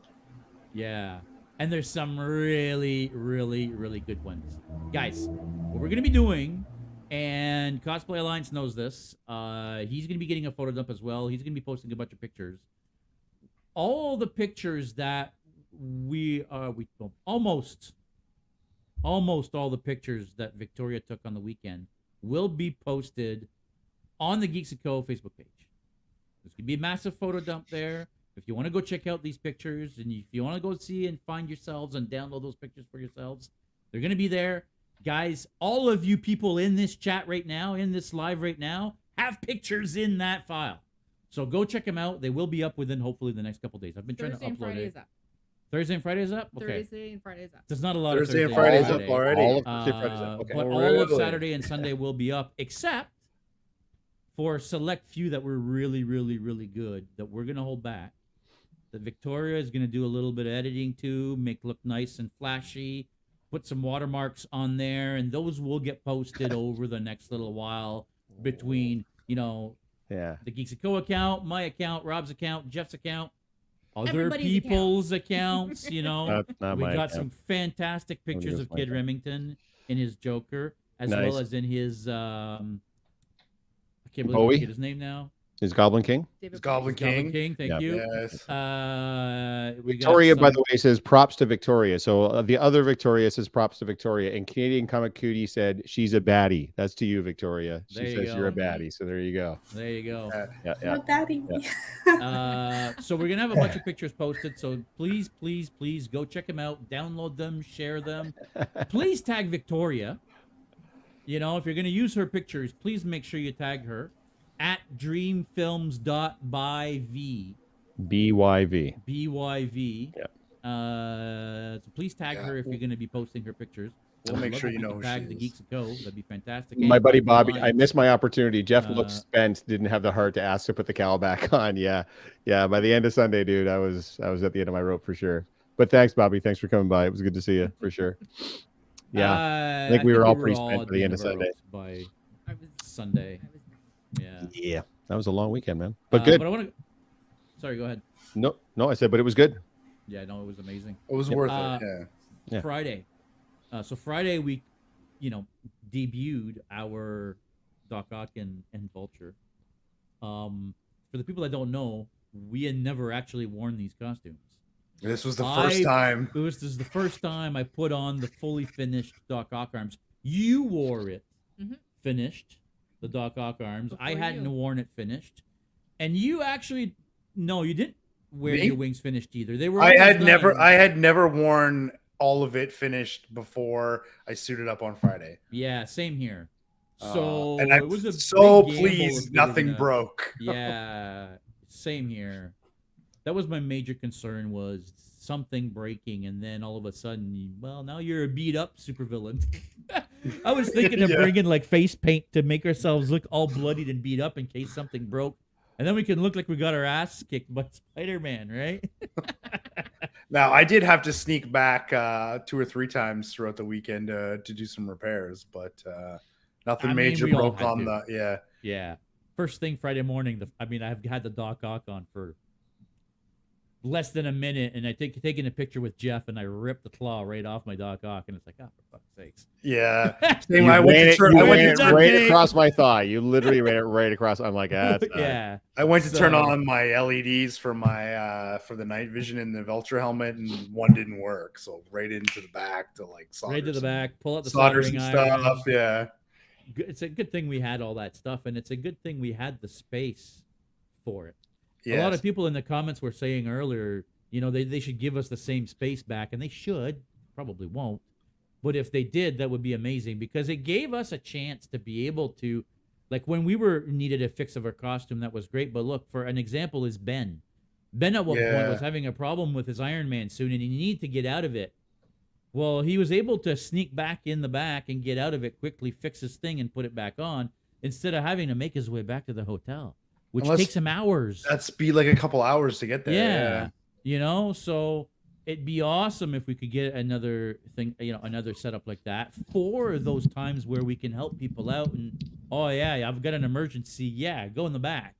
B: Yeah. And there's some really, really, really good ones. Guys, what we're going to be doing, and Cosplay Alliance knows this, he's going to be getting a photo dump as well. He's going to be posting a bunch of pictures. All the pictures that almost all the pictures that Victoria took on the weekend will be posted on the Geeks & Co. Facebook page. There's going to be a massive photo dump there. If you want to go check out these pictures, and if you want to go see and find yourselves and download those pictures for yourselves, they're going to be there. Guys, all of you people in this chat right now, in this live right now, have pictures in that file. So go check them out. They will be up within hopefully the next couple days. I've been trying to
E: Thursday and
B: upload
E: Friday
B: it.
E: is up.
B: Thursday and Friday is up? Okay.
E: Thursday and Friday is up.
B: There's not a lot
A: Thursday
B: of
A: and
B: Thursday
A: Friday's up already.
D: All of Thursday, Friday's up. Okay.
B: But all of
A: Really?
B: Saturday and Sunday will be up, except for a select few that were really, really, really good that we're going to hold back. That Victoria is going to do a little bit of editing to make look nice and flashy, put some watermarks on there, and those will get posted over the next little while between,
D: Yeah.
B: the Geeks & Co account, my account, Rob's account, Jeff's account, other
E: Everybody's
B: people's accounts,
D: Not
B: we
D: my
B: got
D: account.
B: some fantastic pictures
D: knows
B: of
D: my
B: Kid
D: account.
B: Remington in his Joker, as
D: Nice.
B: well as in his I can't believe I
D: Bowie?
B: forget his name now.
D: Is Goblin King?
E: David
A: Goblin
E: Bowie.
B: Goblin
A: King.
B: King, thank
D: Yeah.
B: you.
A: Yes.
B: We
D: Victoria,
B: got
D: by
B: some-
D: the way, says props to Victoria. So the other Victoria says props to Victoria, and Canadian Comic Cootie said she's a baddie. That's to you, Victoria. She
B: There you
D: says you're a
E: go.
D: baddie. So there you go.
B: There you go.
D: Yeah, yeah.
C: Not daddy.
D: Yeah.
B: So we're gonna have a bunch of pictures posted. So please, please, please go check them out, download them, share them. Please tag Victoria. If you're gonna use her pictures, please make sure you tag her at dreamfilms.byv.
D: BYV.
B: BYV.
D: Yeah.
B: So please tag her if you're going to be posting her pictures.
A: We'll
B: I'd
A: make
B: love
A: sure
B: if
A: you know
B: could
A: who
B: tag
A: she
B: the
A: is.
B: Geeks & Co. That'd be fantastic.
D: My
B: And
D: buddy
B: Bobby
D: Bobby, I
B: Lyons.
D: missed my opportunity. Jeff looked
B: Uh,
D: spent, didn't have the heart to ask to put the cowl back on. Yeah. Yeah. By the end of Sunday, dude, I was at the end of my rope for sure. But thanks, Bobby. Thanks for coming by. It was good to see you for sure. Yeah. I think we were all pretty spent
B: at
D: by the end of
B: our
D: Sunday.
B: ropes by
E: I was.
B: Sunday.
E: I was.
B: Yeah.
D: Yeah. That was a long weekend, man. But good.
B: But I want to. Sorry, go ahead.
D: No, I said, but it was good.
B: Yeah, no, it was amazing.
A: It was
D: Yep.
A: worth
B: Uh,
A: it. Yeah.
D: Yeah.
B: Friday. So Friday we, debuted our Doc Ock and Vulture. For the people that don't know, we had never actually worn these costumes.
A: This was the first time.
B: This is the first time I put on the fully finished Doc Ock arms. You wore it
E: Mhm.
B: finished, the Doc Ock arms. I
E: Before
B: hadn't
E: you.
B: worn it finished, and you actually, no, you didn't wear
A: Me?
B: your wings finished either. They were.
A: I
B: almost
A: had
B: done.
A: never worn all of it finished before I suited up on Friday.
B: Yeah, same here. So
A: and I'm
B: it was a
A: so
B: big gamble
A: pleased
B: if we were
A: nothing
B: gonna-
A: broke.
B: Yeah, same here. That was my major concern, was something breaking, and then all of a sudden, now you're a beat up supervillain. I was thinking of
A: Yeah.
B: bringing like face paint to make ourselves look all bloodied and beat up in case something broke, and then we can look like we got our ass kicked by Spider-Man, right?
A: Now I did have to sneak back 2 or 3 times throughout the weekend to do some repairs, but nothing
B: I mean,
A: major
B: we all
A: broke
B: had
A: on
B: to.
A: the
B: Yeah. First thing Friday morning, I've had the Doc Ock on for less than a minute, and I think taking a picture with Jeff, and I ripped the claw right off my Doc Ock, and it's like, for fuck's sakes.
A: yeah.
D: You
A: Same, I went
D: ran
A: to
D: it,
A: turn.
D: you
A: I
D: ran
A: went
D: it
A: to
B: turn-
D: right across my thigh. You literally ran it right across. I'm like, that's
B: Yeah.
A: I went to turn
B: So-
A: on my LEDs for my for the night vision in the Vulture helmet, and one didn't work. So right into the back to like solder
B: Right to the
A: some-
B: back, pull out the
A: solder
B: soldering
A: some
B: iron.
A: stuff. Yeah.
B: It's a good thing we had all that stuff, and it's a good thing we had the space for it.
A: Yes.
B: A lot of people in the comments were saying earlier, they should give us the same space back, and they should. Probably won't. But if they did, that would be amazing, because it gave us a chance to be able to, like when we needed a fix of our costume, that was great. But look, for an example is Ben. Ben at one point
A: Yeah.
B: was having a problem with his Iron Man suit, and he needed to get out of it. Well, he was able to sneak back in the back and get out of it quickly, fix his thing, and put it back on, instead of having to make his way back to the hotel, which
A: Unless-
B: takes him hours.
A: That's be like a couple hours to get there.
B: Yeah. So it'd be awesome if we could get another thing, another setup like that for those times where we can help people out. And, oh, yeah, I've got an emergency. Yeah, go in the back,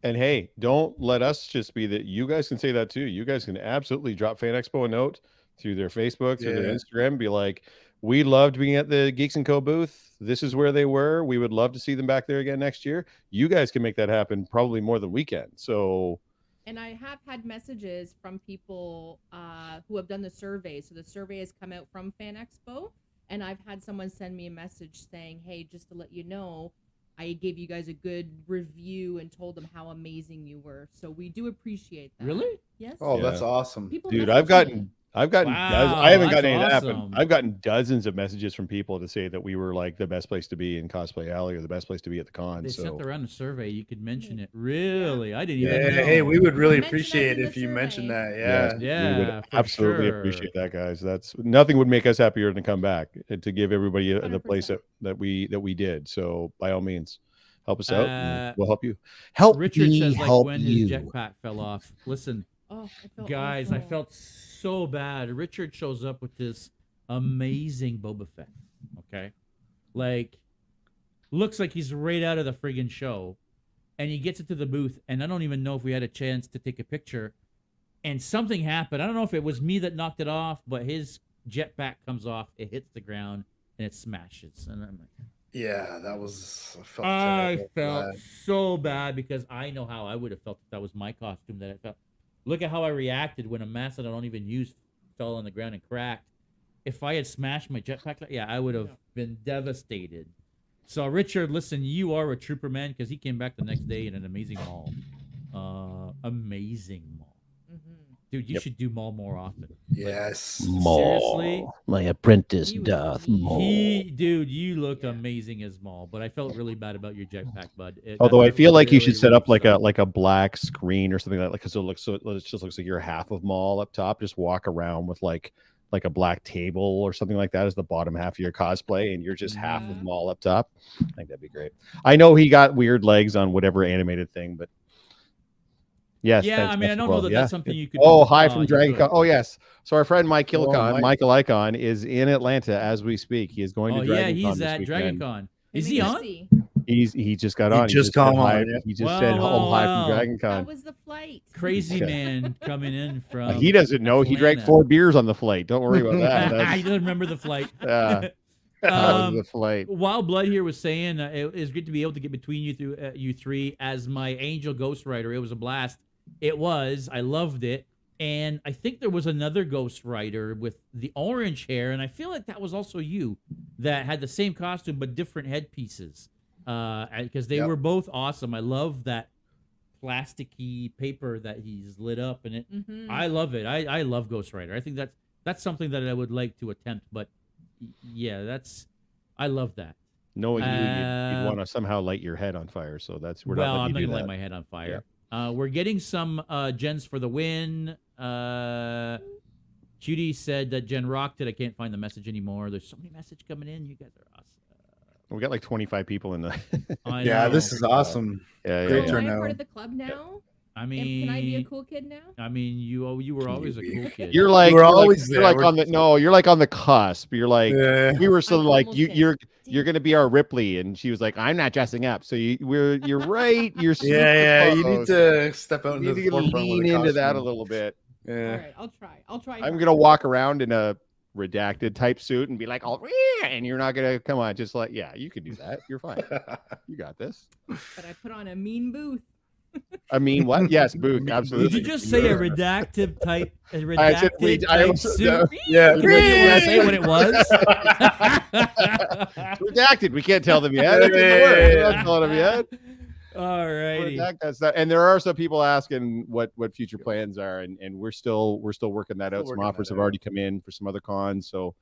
D: And hey, don't let us just be that. You guys can say that too. You guys can absolutely drop FanExpo a note through their Facebook, through their
A: Yeah.
D: Instagram. Be like, we loved being at the Geeks & Co booth. This is where they were. We would love to see them back there again next year. You guys can make that happen probably more than we can. So
E: And I have had messages from people who have done the survey. So the survey has come out from FanExpo, and I've had someone send me a message saying, "Hey, just to let you know, I gave you guys a good review and told them how amazing you were." So we do appreciate that.
B: Really?
E: Yes.
A: Oh,
D: Yeah.
A: that's awesome.
E: People
D: dude,
E: message
D: I've
E: me.
D: I've gotten
B: Wow,
D: I haven't
B: that's
D: gotten any of that,
B: awesome.
D: but I've gotten dozens of messages from people to say that we were like the best place to be in Cosplay Alley or the best place to be at the con.
B: They
D: So
B: sent around a survey. You could mention it. Really? I didn't
A: Yeah,
B: even know.
A: hey, we would really
E: Mention us
A: appreciate
E: in
A: if
E: the
A: you mentioned
E: survey.
A: that.
D: yes,
A: Yeah.
D: we would
B: Yeah, for
D: absolutely
B: sure.
D: appreciate that, guys. That's nothing would make us happier than to come back and to give everybody the place
E: 100%.
D: that we did. So by all means, help us out and we'll help you.
B: Richard
D: me
B: says like
D: help
B: when
D: you.
B: his jetpack fell off. Listen,
E: Oh, I felt
B: guys, I
E: awful.
B: felt so bad. Richard shows up with this amazing Boba Fett. Okay, like looks like he's right out of the friggin' show, and he gets into the booth, and I don't even know if we had a chance to take a picture. And something happened. I don't know if it was me that knocked it off, but his jetpack comes off. It hits the ground and it smashes. And I'm like,
A: Yeah, that was.
B: I
A: terrible.
B: felt so bad because I know how I would have felt if that was my costume that I felt. Look at how I reacted when a mask that I don't even use fell on the ground and cracked. If I had smashed my jetpack, yeah, I would have been devastated. So, Richard, listen, you are a trooper, man, because he came back the next day in an amazing mall. Amazing mall. Dude, you should do mall more often.
A: Yes.
B: Seriously?
D: My apprentice
E: He was
D: doth
E: amazing.
B: Dude, you looked amazing as Maul, but I felt really bad about your jetpack, bud.
D: Although I feel like you
B: really,
D: should set
B: really
D: up like
B: upset.
D: a black screen or something like that, because it just looks like you're half of Maul up top. Just walk around with like a black table or something like that as the bottom half of your cosplay, and you're just half of Maul up top. I think that'd be great. I know he got weird legs on whatever animated thing, but yes.
B: Yeah, I mean, I don't know that that's something you could.
D: Oh,
B: do.
D: hi from Dragon Con.
B: could.
D: Oh, yes. So our friend Michael
A: Mike.
D: Icon is in Atlanta as we speak. He is going to Dragon Con
B: he's
D: this
B: at
D: weekend.
B: Dragon Con. Is
E: Let
B: he
E: me
B: on?
E: see.
D: He just got
A: He
D: on.
A: just
D: said
A: come
D: hi.
A: on, yeah.
D: He just
B: Wow,
D: said
B: wow,
D: hi
B: wow.
D: from Dragon
E: That
D: Con.
E: was the flight.
B: Crazy man coming in from.
D: He doesn't know. He drank
B: Atlanta.
D: 4 beers on the flight. Don't worry about that.
B: He doesn't remember the flight.
D: That was the flight.
B: Wild Blood here was saying it is good to be able to get between you three as my angel ghostwriter. It was a blast. It was. I loved it. And I think there was another ghostwriter with the orange hair, and I feel like that was also you that had the same costume but different headpieces. Because they were both awesome. I love that plasticky paper that he's lit up, and it. I love it. I love Ghostwriter. I think that's something that I would like to attempt. But yeah, I love that.
D: Knowing you'd want to somehow light your head on fire, so we're not.
B: I'm not
D: letting you do
B: gonna light
D: that.
B: my head on fire. We're getting some gens for the win. Judy said that Jen rocked it. I can't find the message anymore. There's so many messages coming in. You guys are awesome.
D: We got like 25 people in the.
B: I
A: Yeah,
B: know.
A: this is awesome.
D: Yeah,
A: Great
E: So am I a
A: turnout.
E: part of the club now?
B: I mean,
E: Can I be a cool kid now?
B: I mean, you were always a cool kid.
D: You're like
A: We're always
D: you're
A: there.
D: like on the you're like on the cusp. You're like we were sort of
E: I'm
D: like
E: almost there.
D: you're gonna be our Ripley, and she was like, I'm not dressing up. So you're right. You're super
A: Yeah, you need
D: close.
A: to step out
D: You
A: into
D: need
A: the
D: to
A: forefront with
D: lean
A: the
D: into that a
A: costume.
D: little bit.
E: All
A: Yeah.
E: right, I'll try. I'll try.
D: I'm
E: hard.
D: gonna walk around in a redacted type suit and be like, oh, and you're not gonna come on, just like you can do that. You're fine. You got this.
E: But I put on a mean booth.
D: I mean, what? Yes, Booth, absolutely.
B: Did you just say a redacted type? A
D: I said
B: redacted
D: I
B: type
D: also-
B: suit?
A: Yeah.
B: Did you say what it was?
D: Redacted. We can't tell them yet. It's in the works. We're not telling them yet.
B: All righty.
D: Redact that stuff. And there are some people asking what future plans are, and we're still working that out. Some
A: working
D: offers
A: that
D: have
A: out.
D: already come in for some other cons, so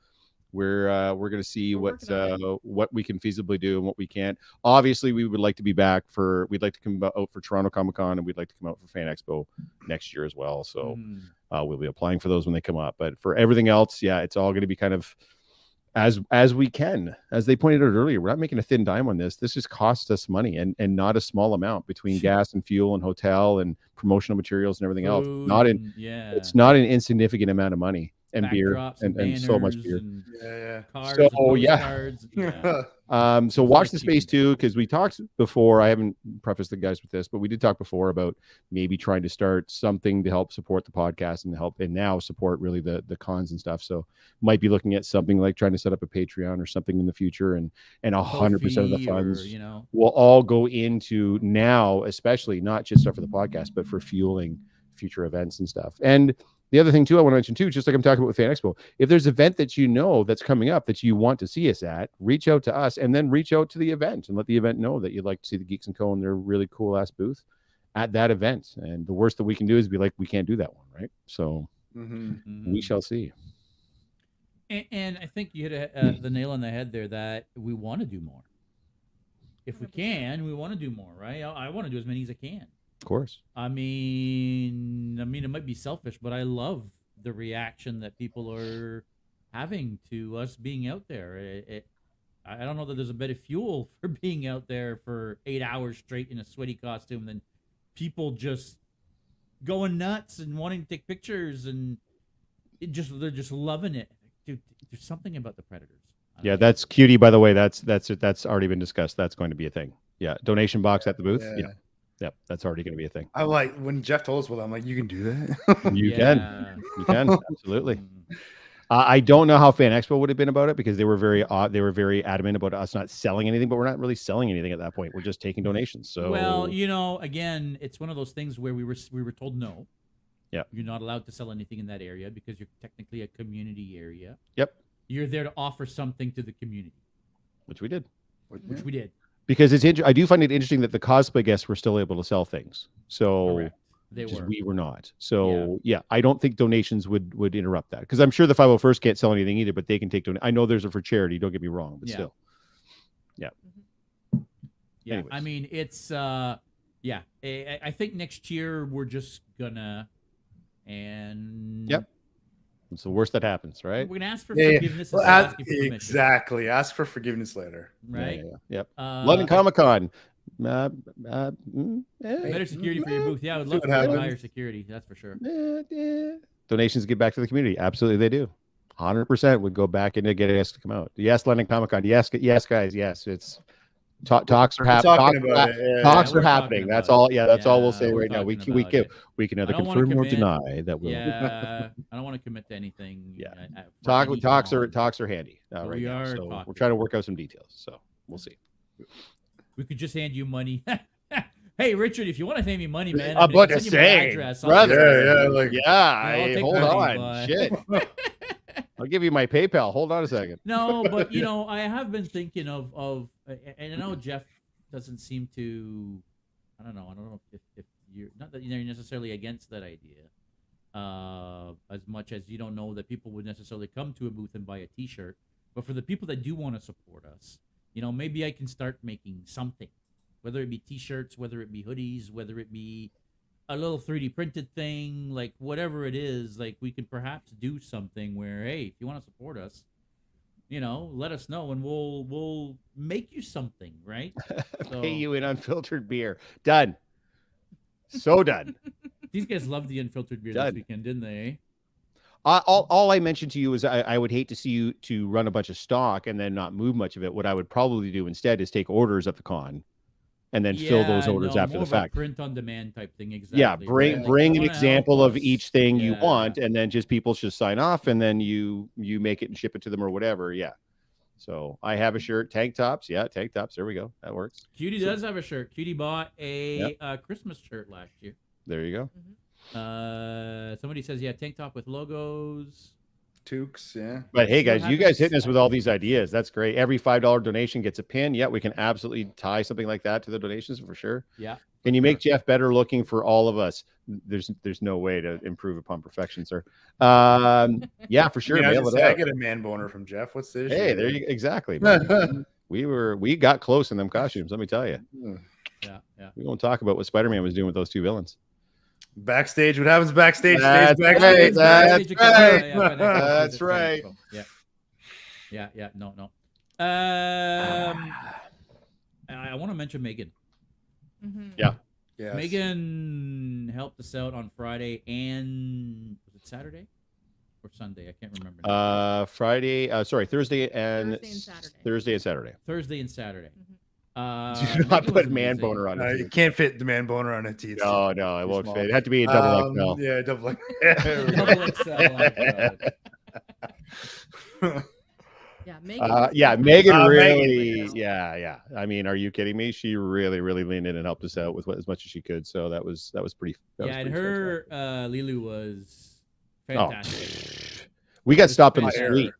D: we're going to see
E: We're working on
D: what we can feasibly do and what we can't. Obviously, we would like to be back we'd like to come out for Toronto Comic Con, and we'd like to come out for FanExpo next year as well. So we'll be applying for those when they come up. But for everything else, it's all going to be kind of as we can. As they pointed out earlier, we're not making a thin dime on this. This just costs us money, and not a small amount between gas and fuel and hotel and promotional materials and everything else. It's not an insignificant amount of money. And beer and so much beer.
B: Cards
D: So,
B: and postcards. Yeah.
D: So watch the space too, because we talked before. I haven't prefaced the guys with this, but we did talk before about maybe trying to start something to help support the podcast and now support really the cons and stuff. So might be looking at something like trying to set up a Patreon or something in the future, and 100% of the funds will all go into now, especially not just stuff for the podcast, but for fueling future events and stuff. And the other thing too, I want to mention too, just like I'm talking about with FanExpo, if there's an event that that's coming up that you want to see us at, reach out to us and then reach out to the event and let the event know that you'd like to see the Geeks & Co. in their really cool ass booth at that event. And the worst that we can do is be like, we can't do that one, right? So
B: Mm-hmm.
D: We shall see.
B: And I think you hit the nail on the head there that we want to do more. If we
E: 100%.
B: can, we want to do more, right? I want to do as many as I can.
D: Of course.
B: I mean, it might be selfish, but I love the reaction that people are having to us being out there. I don't know that there's a bit of fuel for being out there for 8 hours straight in a sweaty costume than people just going nuts and wanting to take pictures and they're just loving it. Dude, there's something about the Predators.
D: Yeah, that's cutie. By the way, that's already been discussed. That's going to be a thing. Yeah, donation box at the booth. Yeah. Yep, that's already going to be a thing.
A: I like when Jeff told us, well, I'm like, you can do that.
D: You can absolutely. I don't know how FanExpo would have been about it because they were very adamant about us not selling anything, but we're not really selling anything at that point. We're just taking donations. So
B: well, again, it's one of those things where we were told no.
D: Yeah,
B: you're not allowed to sell anything in that area because you're technically a community area.
D: Yep,
B: you're there to offer something to the community,
D: which we did.
B: Which we did.
D: Because I do find it interesting that the cosplay guests were still able to sell things. So.
B: Correct.
D: We were not. So yeah, I don't think donations would interrupt that because I'm sure the 501st can't sell anything either, but they can take donations. I know there's for charity. Don't get me wrong, but still,
B: yeah. Anyways. I mean, it's I think next year we're just gonna
D: it's the worst that happens, right?
B: We're gonna ask for forgiveness.
A: Well, exactly. Ask for forgiveness later.
B: Right.
D: Yep. London Comic-Con.
B: Better security for your booth. Yeah, I would love to have higher security. That's for sure.
D: Donations get back to the community. Absolutely, they do. 100% would go back into getting us to come out. Yes, London Comic-Con. Yes, guys. Yes, it's talks are happening. Talks are happening. That's all. Yeah, that's all we'll say right now. We can either confirm or deny that we'll.
B: Yeah, I don't want to commit to anything.
D: Yeah, talks are handy right now. So we're trying to work out some details. So we'll see.
B: We could just hand you money. Hey, Richard, if you want to hand me money, man,
D: I'm about to say, brother. Hold on,
B: but...
D: shit. I'll give you my PayPal. Hold on a second.
B: No, but I have been thinking of, and I know Jeff doesn't seem to. I don't know if you're not that you're necessarily against that idea, as much as you don't know that people would necessarily come to a booth and buy a T-shirt. But for the people that do want to support us. Maybe I can start making something, whether it be T-shirts, whether it be hoodies, whether it be a little 3D printed thing, like whatever it is, like we could perhaps do something where, hey, if you want to support us, let us know and we'll make you something, right?
D: Pay you in unfiltered beer. Done. So done.
B: These guys loved the unfiltered beer this weekend, didn't they?
D: All I mentioned to you is I would hate to see you to run a bunch of stock and then not move much of it. What I would probably do instead is take orders at the con and then fill those orders after the fact.
B: Print on demand type thing. Exactly.
D: Yeah. Bring an example of each thing you want, and then people just sign off, and then you make it and ship it to them or whatever. Yeah. So I have a shirt, tank tops. Yeah. Tank tops. There we go. That works.
B: Cutie does have a shirt. Cutie bought a Christmas shirt last year.
D: There you go.
E: Mm-hmm.
B: Somebody says tank top with logos,
A: toques. Yeah,
D: but hey guys, you guys hitting us with all these ideas. That's great. Every $5 donation gets a pin. Yeah, we can absolutely tie something like that to the donations for sure.
B: Yeah.
D: Can you make Jeff better looking for all of us? There's no way to improve upon perfection, sir. Yeah, for sure.
A: I get a man boner from Jeff. What's the issue?
D: Hey, there you exactly. we got close in them costumes. Let me tell you.
B: Yeah.
D: We won't talk about what Spider-Man was doing with those two villains.
A: Backstage, what happens backstage?
D: That's
A: backstage.
D: That's right.
B: Yeah. No. I want to mention Megan.
E: Mm-hmm.
D: Yeah.
A: Yes.
B: Megan helped us out on Friday and was it Saturday or Sunday? I can't remember.
D: Thursday and Saturday.
B: Thursday and Saturday.
E: Mm-hmm.
D: Do not put man boner on it.
A: You can't fit the man boner on it.
D: No, it won't fit. It had to be a double XL.
A: Yeah, double
E: XL.
D: Megan really. Yeah. I mean, are you kidding me? She really leaned in and helped us out with as much as she could. So that was pretty.
B: And her Lilu was fantastic.
D: We got stopped in the street.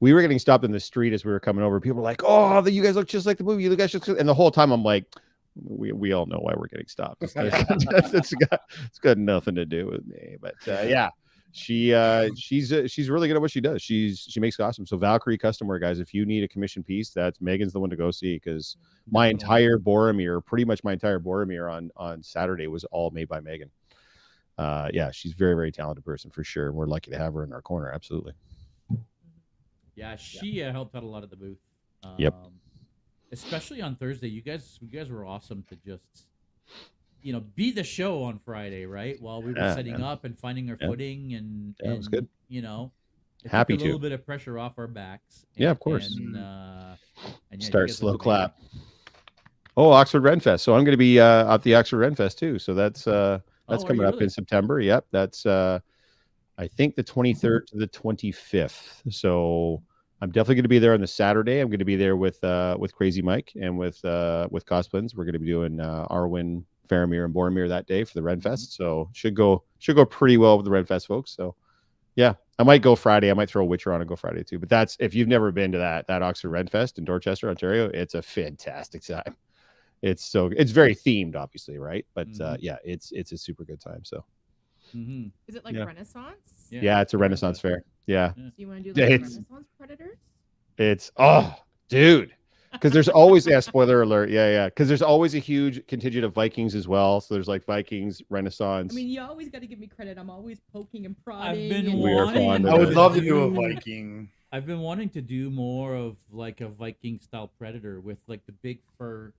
D: We were getting stopped in the street as we were coming over. People were like, "Oh, you guys look just like the movie. You guys just..." And the whole time, I'm like, "We all know why we're getting stopped. It's got nothing to do with me." But yeah, she's really good at what she does. She makes costumes. So Valkyrie Custom Wear, guys, if you need a commission piece, that's Megan's the one to go see, because my entire Boromir, pretty much my entire Boromir on Saturday was all made by Megan. Yeah, she's a very, very talented person for sure. We're lucky to have her in our corner. Absolutely.
B: Yeah, she helped out a lot of the booth.
D: Yep.
B: Especially on Thursday, you guys were awesome to just, be the show on Friday, right? While we were setting up and finding our footing, and
D: it was good.
B: It
D: Happy
B: took a little
D: to.
B: bit of pressure off our backs.
D: Yeah, of course.
B: And
D: start slow clap. Oh, Oxford Renfest. So I'm going to be at the Oxford Renfest too. So that's coming up in September. Yep, that's I think the 23rd to the 25th. So I'm definitely going to be there on the Saturday. I'm going to be there with Crazy Mike and with Cosplins. We're going to be doing Arwen, Faramir, and Boromir that day for the Renfest. So should go pretty well with the Renfest folks. So yeah, I might go Friday. I might throw a Witcher on and go Friday too. But that's, if you've never been to that Oxford Renfest in Dorchester, Ontario, it's a fantastic time. It's very themed, obviously, right? But yeah, it's a super good time. So
E: is it like Renaissance?
D: Yeah, it's a Renaissance fair. Yeah.
E: So you want to do like Renaissance Predators?
D: It's dude. Because there's always spoiler alert. Yeah. Because there's always a huge contingent of Vikings as well. So there's like Vikings, Renaissance.
E: I mean, you always got to give me credit. I'm always poking and prodding.
A: I would love to do a Viking.
B: I've been wanting to do more of like a Viking style Predator with like the big fur.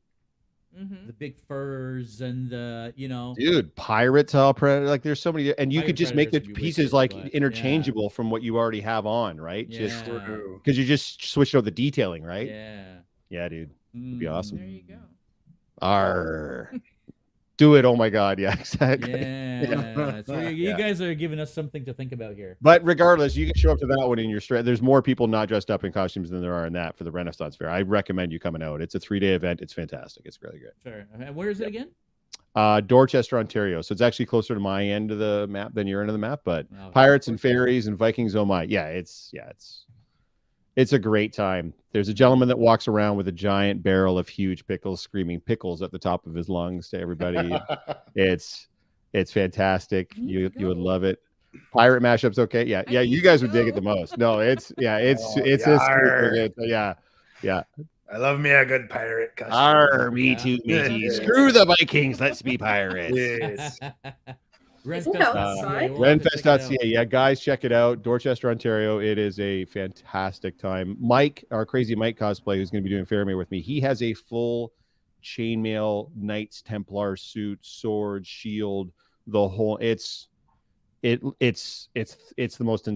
B: The big furs and the
D: dude, pirate style Predator. Like there's so many, and you could just make the pieces like interchangeable from what you already have on, right? Just because you just switch out the detailing, right? Yeah, dude, it'd be awesome.
E: There you go.
D: Arr. Do it. Oh my god, yeah, exactly.
B: Yeah. So you guys are giving us something to think about here.
D: But regardless, you can show up to that one in your straight. There's more people not dressed up in costumes than there are in that for the Renaissance Fair. I recommend you coming out. It's a 3-day event. It's fantastic. It's really good.
B: Fair. And where is it again?
D: Dorchester, Ontario. So it's actually closer to my end of the map than your end of the map. But pirates and fairies and Vikings, oh my, it's a great time. There's a gentleman that walks around with a giant barrel of huge pickles, screaming pickles at the top of his lungs to everybody. It's fantastic. You would love it. Pirate mashups, okay? Yeah. You guys would dig it the most. No, it's super good. Yeah.
A: I love me a good pirate costume.
D: Arr, me too, matey. Screw the Vikings. Let's be pirates.
A: Yes.
D: Renfest.ca. Yeah, guys, check it out. Dorchester, Ontario. It is a fantastic time. Mike, our Crazy Mike cosplay, who's going to be doing Faramir with me, he has a full chainmail Knights Templar suit, sword, shield, the whole. It's the most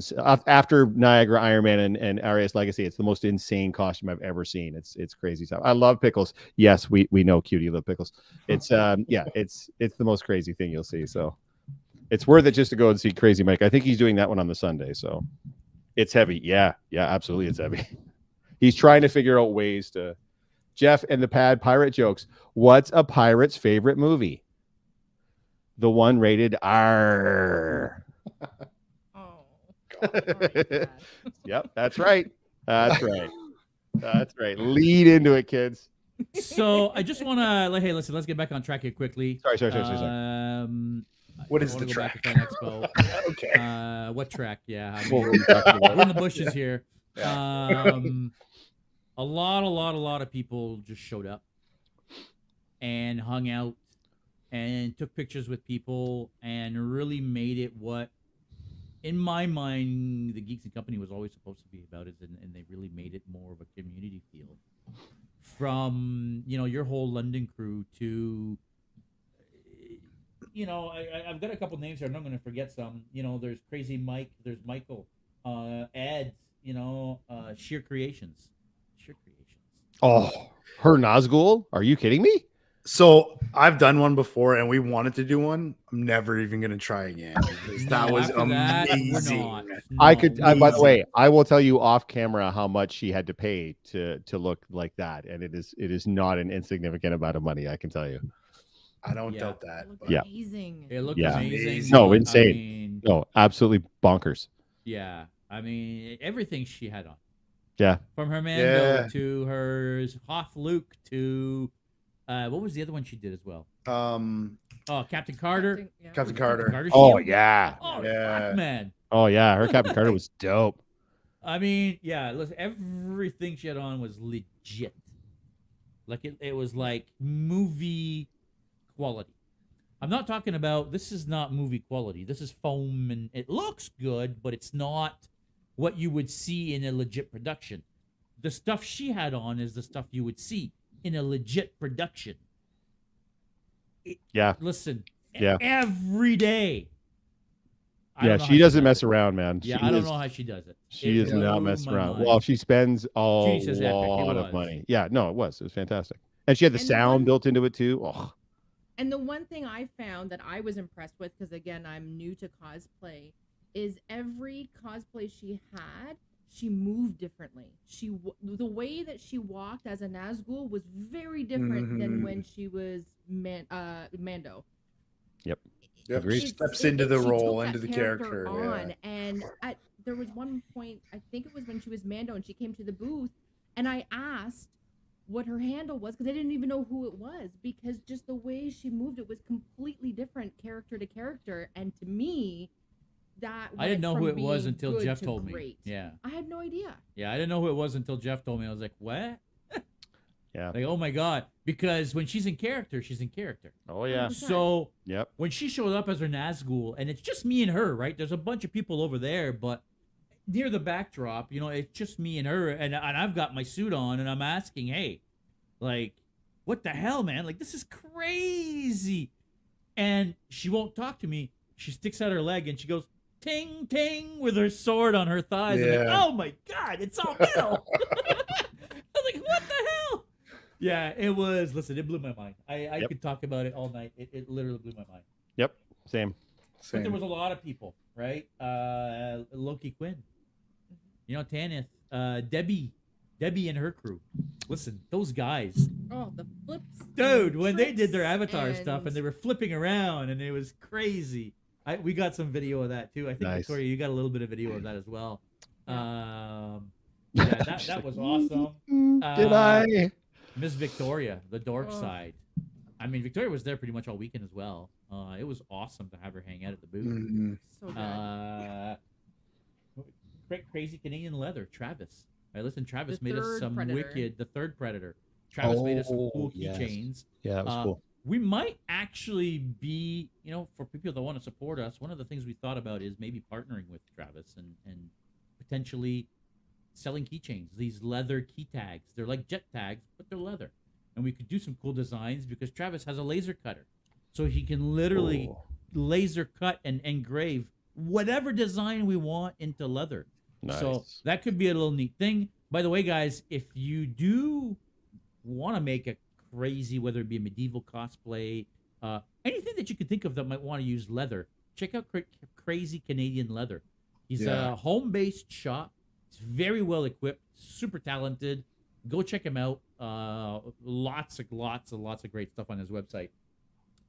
D: after Niagara, Iron Man, and Arias Legacy. It's the most insane costume I've ever seen. It's crazy stuff. I love pickles. Yes, we know, cutie, love pickles. It's it's the most crazy thing you'll see. So. It's worth it just to go and see Crazy Mike. I think he's doing that one on the Sunday, so it's heavy. Yeah, absolutely, it's heavy. He's trying to figure out ways to. Jeff and the Pad pirate jokes. What's a pirate's favorite movie? The one rated R.
E: Oh. God.
D: Yep, that's right. That's right. Lead into it, kids.
B: So I just want to hey, listen. Let's get back on track here quickly.
D: Sorry.
A: What is the track?
B: FanExpo.
A: Okay.
B: What track? Yeah, I mean, we're in the bushes here. A lot of people just showed up and hung out and took pictures with people and really made it what, in my mind, the Geeks and Company was always supposed to be about. And they really made it more of a community feel. From your whole London crew to. I've got a couple names here. I'm not going to forget some. There's Crazy Mike. There's Michael. Ed. Sheer Creations.
D: Oh, her Nazgul? Are you kidding me?
A: So I've done one before, and we wanted to do one. I'm never even going to try again. That was amazing.
D: By the way, I will tell you off camera how much she had to pay to look like that, and it is not an insignificant amount of money. I can tell you.
A: I don't doubt that.
E: Amazing.
B: It looked amazing.
D: No, insane. No, absolutely bonkers.
B: Yeah. I mean, everything she had on.
D: Yeah.
B: From her Mando to her Hoth Luke to what was the other one she did as well?
A: Captain
B: Carter.
A: Captain Carter.
B: Carter
D: Oh
B: shield?
D: yeah.
B: Oh yeah, man.
D: Oh yeah, her Captain Carter was dope.
B: I mean, yeah, listen, everything she had on was legit. Like it was like movie quality. I'm not talking about, this is not movie quality. This is foam and it looks good, but it's not what you would see in a legit production. The stuff she had on is the stuff you would see in a legit production.
D: Yeah.
B: Listen,
D: Yeah.
B: every day.
D: Yeah, she doesn't mess around, man.
B: Yeah,
D: She
B: I don't
D: is-
B: know how she does it.
D: She
B: It
D: is not
B: blew
D: messing
B: my
D: around.
B: mind.
D: Well, she spends a
B: Jesus, epic. It
D: lot of
B: was.
D: money. Yeah, no, it was fantastic, and she had the
E: And
D: sound
E: one-
D: built into it too. Oh,
E: And the one thing I found that I was impressed with, because again, I'm new to cosplay, is every cosplay she had, she moved differently. The way that she walked as a Nazgul was very different than when she was Mando.
D: yep.
A: Yep.
D: Agreed.
A: She steps into the
E: she
A: role,
E: took
A: into
E: that
A: the character.
E: on,
A: Yeah.
E: and there was one point, I think it was when she was Mando, and she came to the booth, and I asked what her handle was because I didn't even know who it was, because just the way she moved, it was completely different character to character, and to me, that
B: I didn't
E: went
B: know
E: from
B: who it was
E: being
B: until
E: good
B: Jeff
E: to
B: told me.
E: great.
B: Yeah.
E: I had no idea.
B: Yeah, I didn't know who it was until Jeff told me. I was like, what?
D: Yeah.
B: Like, oh my God. Because when she's in character, she's in character.
D: Oh yeah.
E: 100%.
B: So
D: Yep.
B: when she showed up as her Nazgul, and it's just me and her, right? There's a bunch of people over there, but near the backdrop, it's just me and her, and I've got my suit on, and I'm asking, hey, like, what the hell, man? Like, this is crazy. And she won't talk to me. She sticks out her leg, and she goes, ting, ting, with her sword on her thighs. I'm like,
A: Yeah.
B: oh my God, it's all metal. I was like, what the hell? Yeah, it was. Listen, it blew my mind. I
D: Yep.
B: could talk about it all night. It literally blew my mind.
D: Yep. Same.
B: But there was a lot of people, right? Loki Quinn, Tanith, Debbie and her crew. Listen, those guys,
E: Oh, the flips,
B: dude,
E: and
B: when they did their
E: tricks
B: avatar stuff and they were flipping around and it was crazy. We got some video of that too. I think
D: Nice.
B: Victoria, you got a little bit of video of that as well.
E: Yeah.
B: Yeah, that was awesome.
D: Did I?
B: Miss Victoria, the dork
E: Oh.
B: side. I mean, Victoria was there pretty much all weekend as well. It was awesome to have her hang out at the booth.
A: Mhm.
E: So good.
B: Crazy Canadian leather, Travis. Right, listen, Travis
E: The
B: made us
E: third
B: some
E: Predator.
B: the third Predator. Travis made us some
D: Oh,
B: cool
D: yes.
B: keychains.
D: Yeah, that was cool.
B: We might actually be, for people that want to support us, one of the things we thought about is maybe partnering with Travis and potentially selling keychains, these leather key tags. They're like jet tags, but they're leather. And we could do some cool designs because Travis has a laser cutter. So he can literally
D: Oh.
B: laser cut and engrave whatever design we want into leather. So
D: Nice.
B: that could be a little neat thing. By the way, guys, if you do want to make a crazy, whether it be a medieval cosplay, anything that you could think of that might want to use leather, check out Crazy Canadian Leather. He's
A: Yeah.
B: a home-based shop. He's very well equipped, super talented. Go check him out. Lots of great stuff on his website.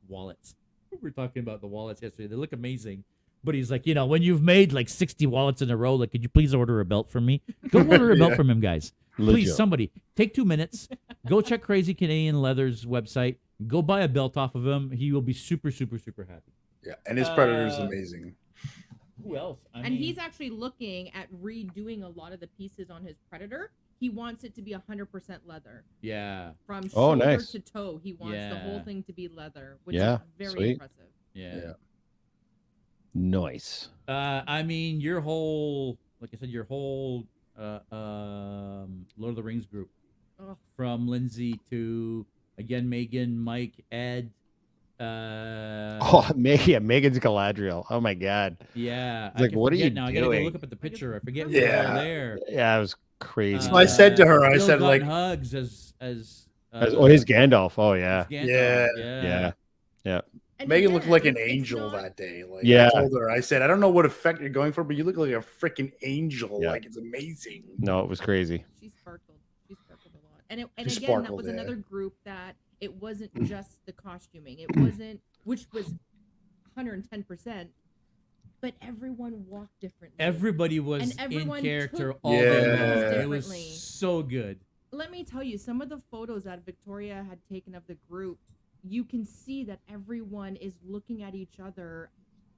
B: Wallets. We were talking about the wallets yesterday. They look amazing. But he's like, when you've made like 60 wallets in a row, like, could you please order a belt from me? Go order a belt
A: Yeah.
B: from him, guys.
D: Legit.
B: Please, somebody, take 2 minutes. Go check Crazy Canadian Leather's website. Go buy a belt off of him. He will be super, super, super happy.
A: Yeah, and his Predator is amazing.
B: Who else?
E: And he's actually looking at redoing a lot of the pieces on his Predator. He wants it to be 100% leather.
B: Yeah.
E: From
D: Oh,
E: shoulder
D: nice.
E: to toe. He wants the whole
B: Yeah.
E: thing to be leather, which
D: Yeah,
E: is very
D: sweet.
E: impressive.
B: Yeah.
D: Nice.
B: I mean, your whole, like I said, Lord of the Rings group,
E: Oh,
B: from Lindsay to, again, Megan, Mike, Ed.
D: Megan's Galadriel. Oh my God.
B: Yeah.
D: It's like,
B: can
D: what are
B: forget
D: you
B: now. I gotta go
D: doing?
B: look up at the picture. I forget who's
A: Yeah.
B: all there.
D: Yeah, it was crazy.
A: So I said to her, I
B: Bill
A: said,
B: got
A: like-
B: hugs as
D: his Gandalf. Oh yeah.
B: Gandalf.
A: Yeah.
D: Yeah.
E: and
A: Megan looked like an
E: it's
A: angel
E: not-
A: that day. Like,
D: Yeah.
A: I told her, I said, I don't know what effect you're going for, but you look like a freaking angel.
D: Yeah.
A: Like, it's amazing.
D: No, it was crazy.
E: She sparkled. She sparkled a lot. And
A: She
E: again, that
A: sparkled,
E: was
A: yeah.
E: another group that it wasn't just the costuming. It wasn't, which was 110%, but everyone walked differently.
B: Everybody was
E: And
B: in
E: everyone
B: character
E: took
B: all
A: Yeah.
B: day long.
A: photos
B: It was
E: differently.
B: so good.
E: Let me tell you, some of the photos that Victoria had taken of the group, you can see that everyone is looking at each other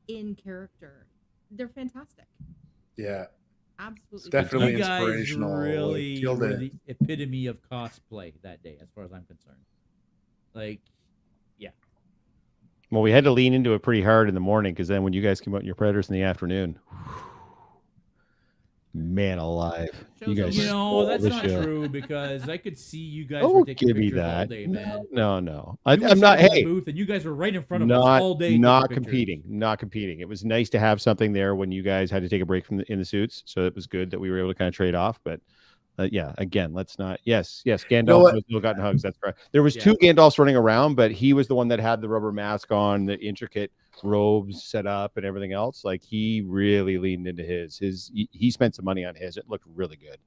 E: in character. they're fantastic.
A: Yeah,
E: Absolutely.
A: definitely
B: You guys
A: inspirational.
B: really
A: Killed
B: were
A: it.
B: the epitome of cosplay that day, as far as I'm concerned. Like, yeah.
D: Well, we had to lean into it pretty hard in the morning because then when you guys came out in your Predators in the afternoon, man alive, you
E: Show's
D: guys.
E: over.
B: You know,
D: stole
B: that's
D: the
B: not
D: show.
B: true because I could see you guys
D: Oh,
B: were taking
D: give me
B: pictures all
D: that.
B: day, man.
D: No.
B: We were
D: I'm not.
B: sitting in the
D: Hey,
B: booth, and you guys were right in front of us all day. taking
D: not
B: pictures.
D: competing. It was nice to have something there when you guys had to take a break from in the suits, so it was good that we were able to kind of trade off. But yeah, again, let's not. Yes, Gandalf
A: what?
D: was still gotten hugs. That's correct. There was
B: Yeah.
D: 2 Gandalfs running around, but he was the one that had the rubber mask on, the intricate robes set up, and everything else. Like he really leaned into his. He spent some money on his. It looked really good.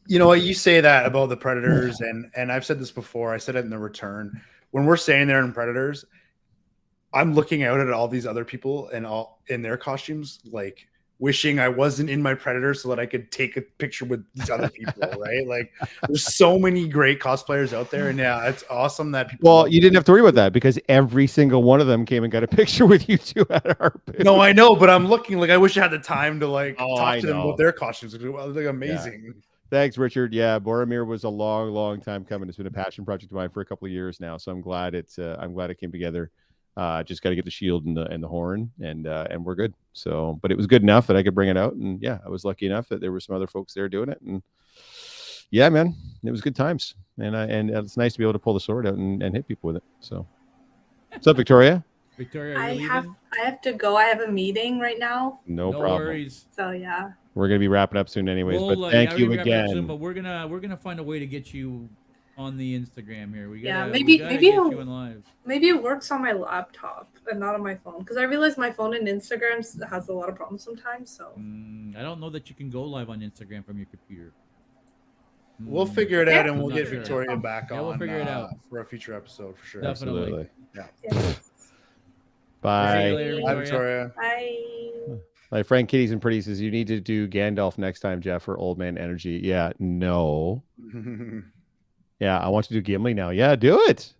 A: You know what? You say that about the Predators, and I've said this before. I said it in the return. When we're standing there in Predators, I'm looking out at all these other people and all in their costumes, like wishing I wasn't in my Predator so that I could take a picture with these other people, right? Like, there's so many great cosplayers out there, and yeah, it's awesome that people.
D: Well, you didn't have to worry about that because every single one of them came and got a picture with you 2 at our booth.
A: No, I know, but I'm looking like I wish I had the time to like
D: Oh,
A: talk
D: I
A: to them
D: know.
A: about their costumes. It was like amazing.
D: Thanks, Richard. Yeah, Boromir was a long time coming. It's been a passion project of mine for a couple of years now, so I'm glad it came together. Just got to get the shield and the horn, and we're good. So, but it was good enough that I could bring it out, and yeah, I was lucky enough that there were some other folks there doing it, and yeah, man, it was good times, and it's nice to be able to pull the sword out and hit people with it. So, what's up, Victoria?
B: Victoria, are
C: I
B: you
C: have
B: leaving?
C: I have to go. I have a meeting right now.
D: No problem.
B: Worries.
C: So yeah.
D: We're gonna be wrapping up soon, anyways.
B: We'll,
D: but thank
B: we're
D: you
B: gonna wrap it up soon,
D: again.
B: but we're gonna find a way to get you on the Instagram here. We gotta,
C: maybe
B: get you in live.
C: Maybe it works on my laptop and not on my phone because I realize my phone and Instagram has a lot of problems sometimes. So
B: I don't know that you can go live on Instagram from your computer.
A: We'll figure it out, and
B: I'm
A: we'll
B: not
A: get
B: sure.
A: Victoria back
B: Yeah,
A: on.
B: we'll figure it out
A: for a future episode for sure.
B: Definitely.
D: Absolutely.
B: See
D: Bye.
B: you later,
A: Bye,
B: Victoria.
C: bye.
D: My friend Kitties and Pretty says you need to do Gandalf next time, Jeff, for Old Man Energy. Yeah, no. Yeah, I want you to do Gimli now. Yeah, do it.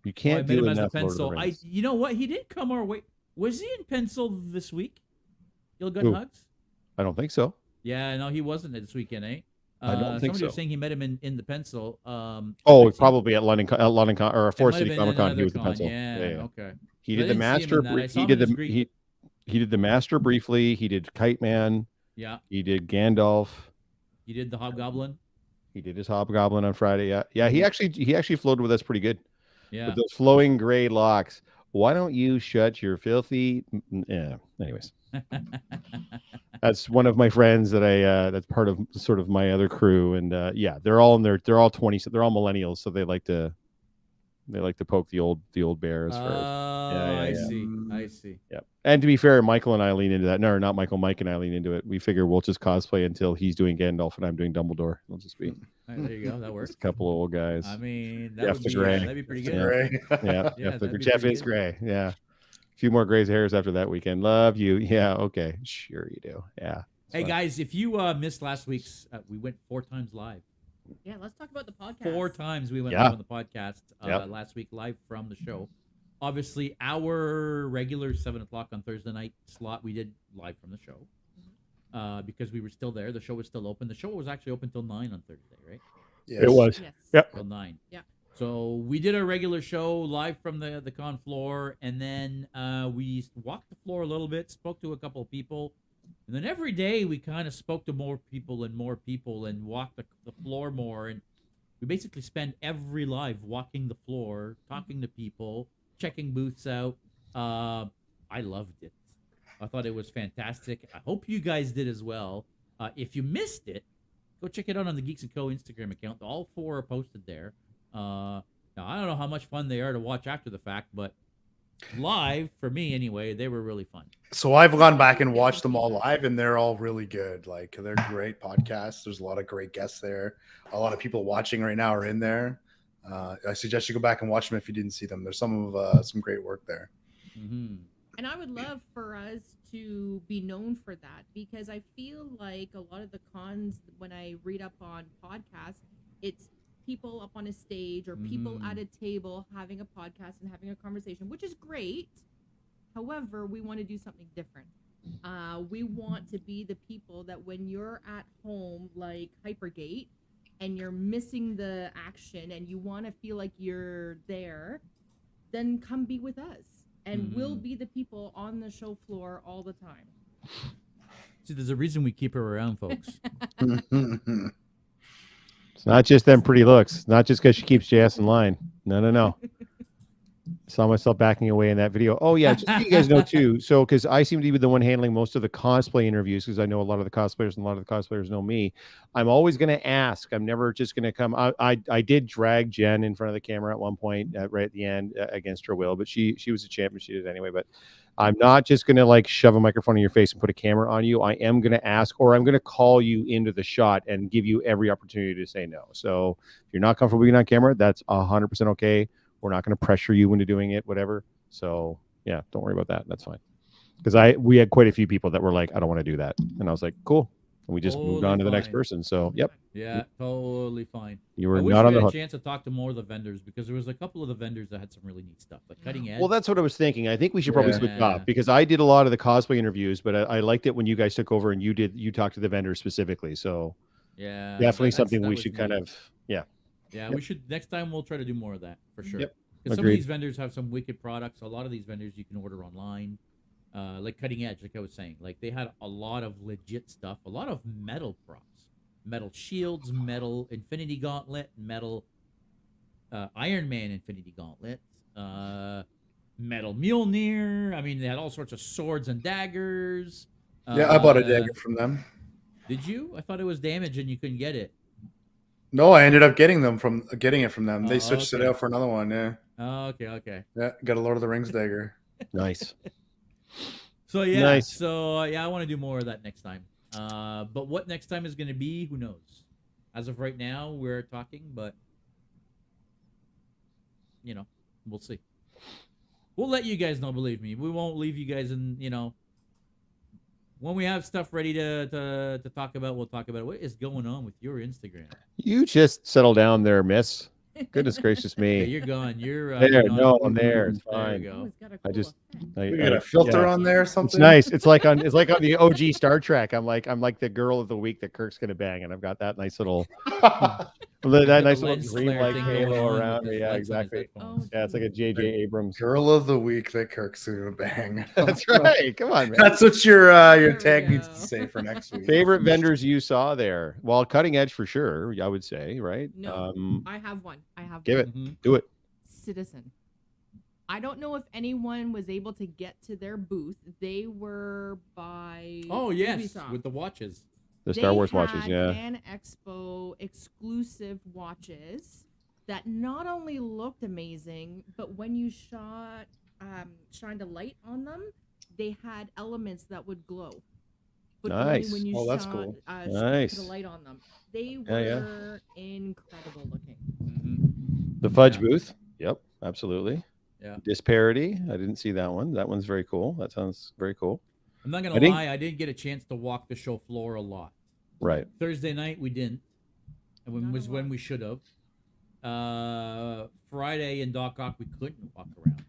D: You can't
B: I met
D: do
B: him as the
D: enough Lord of the
B: pencil.
D: Rings.
B: You know what? He did come our way. Was he in pencil this week? You'll got hugs?
D: I don't think so.
B: Yeah, no, he wasn't this weekend, eh?
D: I don't think
B: somebody
D: so.
B: was saying he met him in the pencil.
D: Probably at London Con or Forest City Comic Con. He was the pencil.
B: Yeah, okay.
D: He
B: But
D: did
B: I
D: the
B: didn't see him
D: master.
B: in that. I saw
D: He
B: him
D: did
B: in his
D: the
B: Greek-
D: he did the master briefly. He did Kite Man.
B: Yeah.
D: He did Gandalf.
B: He did the Hobgoblin.
D: He did his Hobgoblin on Friday. Yeah. He actually floated with us pretty good.
B: Yeah.
D: With those flowing gray locks. Why don't you shut your filthy? Yeah. Anyways, that's one of my friends that that's part of sort of my other crew, and yeah, they're all 20. They're all millennials, so they like to poke the old bear as far as.
B: I see.
D: Yeah. And to be fair, Michael and I lean into that. No, not Michael. Mike and I lean into it. We figure we'll just cosplay until he's doing Gandalf and I'm doing Dumbledore. We'll just be.
B: Right, there you go. That works.
D: Just a couple of old guys.
B: I mean,
D: Jeff the Gray.
B: that'd be pretty good.
D: Yeah. Jeff is
B: good.
D: gray. Yeah. A few more gray hairs after that weekend. Love you. Yeah. Okay. Sure you do. Yeah.
B: Hey guys, if you missed last week's, we went 4 times live.
E: Yeah, let's talk about the podcast.
B: 4 times we went live on the podcast
D: Yep.
B: last week, live from the show. Obviously, our regular 7:00 on Thursday night slot, we did live from the show because we were still there. The show was still open. The show was actually open till 9 on Thursday, right?
A: Yes.
D: It was.
E: Yes.
D: Yep.
B: Till 9.
E: Yeah.
B: So we did our regular show live from the con floor, and then we walked the floor a little bit, spoke to a couple of people, and then every day we kind of spoke to more people and walked the floor more, and we basically spend every live walking the floor, talking to people, checking booths out. I loved it. I thought it was fantastic. I hope you guys did as well. If you missed it, go check it out on the Geeks & Co. Instagram account. All 4 are posted there. Now, I don't know how much fun they are to watch after the fact, but live, for me anyway, they were really fun.
A: So I've gone back and watched them all live, and they're all really good. Like, they're great podcasts. There's a lot of great guests there. A lot of people watching right now are in there. I suggest you go back and watch them if you didn't see them. There's some great work there.
B: Mm-hmm.
E: And I would love for us to be known for that because I feel like a lot of the cons, when I read up on podcasts, it's people up on a stage or people at a table having a podcast and having a conversation, which is great. However, we want to do something different. We want to be the people that when you're at home, like Hypergate, and you're missing the action and you want to feel like you're there, then come be with us. And we'll be the people on the show floor all the time.
B: See, there's a reason we keep her around, folks.
D: It's not just them pretty looks. Not just because she keeps JS in line. No. Saw myself backing away in that video. Oh yeah, just so you guys know too. So because I seem to be the one handling most of the cosplay interviews, because I know a lot of the cosplayers and a lot of the cosplayers know me. I'm always going to ask. I'm never just going to come. I did drag Jen in front of the camera at one point, right at the end, against her will, but she was a champion. She did anyway. But I'm not just going to like shove a microphone in your face and put a camera on you. I am going to ask, or I'm going to call you into the shot and give you every opportunity to say no. So if you're not comfortable being on camera, that's 100% okay. We're not going to pressure you into doing it, whatever. So yeah, don't worry about that. That's fine. Because we had quite a few people that were like, I don't want to do that. And I was like, cool. And we just moved on to the next person. So yep.
B: Yeah, totally fine.
D: You were
B: I wish
D: not
B: we
D: on the
B: had a
D: hook.
B: chance to talk to more of the vendors, because there was a couple of the vendors that had some really neat stuff, like cutting edge.
D: Well, that's what I was thinking. I think we should probably
A: Yeah.
D: switch off, because I did a lot of the cosplay interviews, but I liked it when you guys took over and you talked to the vendors specifically. So
B: yeah,
D: definitely
B: that's-
D: something
B: that
D: we
B: was
D: should kind
B: neat.
D: of, yeah.
B: Yeah, we should next time. We'll try to do more of that for sure.
D: Yep.
B: Because some of
D: Agreed.
B: these vendors have some wicked products. A lot of these vendors you can order online, like Cutting Edge, like I was saying. Like they had a lot of legit stuff, a lot of metal props, metal shields, metal Infinity Gauntlet, metal Iron Man Infinity Gauntlet, metal Mjolnir. I mean, they had all sorts of swords and daggers.
A: Yeah, I bought a dagger from them.
B: Did you? I thought it was damaged and you couldn't get it.
A: No, I ended up getting it from them. They
B: Oh,
A: switched it
B: okay.
A: out for another one. Yeah,
B: Oh, okay.
A: yeah, got a Lord of the Rings dagger.
D: Nice.
B: So yeah,
D: Nice.
B: so I want to do more of that next time. But what next time is going to be, who knows? As of right now, we're talking, but we'll see. We'll let you guys know. Believe me, we won't leave you guys in. When we have stuff ready to talk about, we'll talk about it. What is going on with your Instagram?
D: You just settle down there, miss. Goodness gracious
B: Yeah,
D: me.
B: you're gone. You're
D: There,
B: you're
D: no,
B: not-
D: I'm there. It's
B: There
D: fine.
B: you
E: Oh,
B: go.
E: it's got a
D: I
E: cool
D: just-
E: effect.
A: We got a filter
D: yeah.
A: on there or
D: It's
A: something.
D: nice. It's like on the OG Star Trek. I'm like the girl of the week that Kirk's gonna bang, and I've got that nice little that nice little
B: lens
D: green
B: flare
D: like
B: thing going
D: halo
B: on
D: around
B: with
D: me.
B: his
D: Yeah,
B: lights on his
D: exactly.
B: headphones.
D: Yeah, it's like a J.J. Abrams.
A: Girl of the week that Kirk's gonna bang.
D: That's right. Come on, man.
A: That's what your
E: There we
A: tag needs
E: go.
A: to say for next week.
D: Favorite vendors you saw there? Well, Cutting Edge for sure. I would say, right?
E: No. I have one.
D: Give it.
B: Mhm.
D: Do it.
E: Citizen. I don't know if anyone was able to get to their booth. They were by
B: Oh yes,
E: Ubisoft.
B: with the watches.
D: The Star Wars
E: They
D: watches.
E: had
D: Yeah.
E: FanExpo exclusive watches that not only looked amazing, but when you shined a light on them, they had elements that would glow. But
D: Nice.
E: only when you
A: Oh, that's
E: shone,
A: cool.
D: Nice.
E: put a light on them. They
D: Yeah,
E: were incredible looking.
B: Mhm.
D: The Fudge
B: Yeah.
D: booth. Yep, absolutely.
B: Yeah.
D: Disparity. I didn't see that one. That one's very cool. That sounds very cool.
B: I'm not
D: I
B: gonna
D: think-
B: lie, I didn't get a chance to walk the show floor a lot.
D: Right.
B: Thursday night we didn't, and
E: Not a
B: was when
E: lot.
B: we should have. Friday in Doc Ock we couldn't walk around.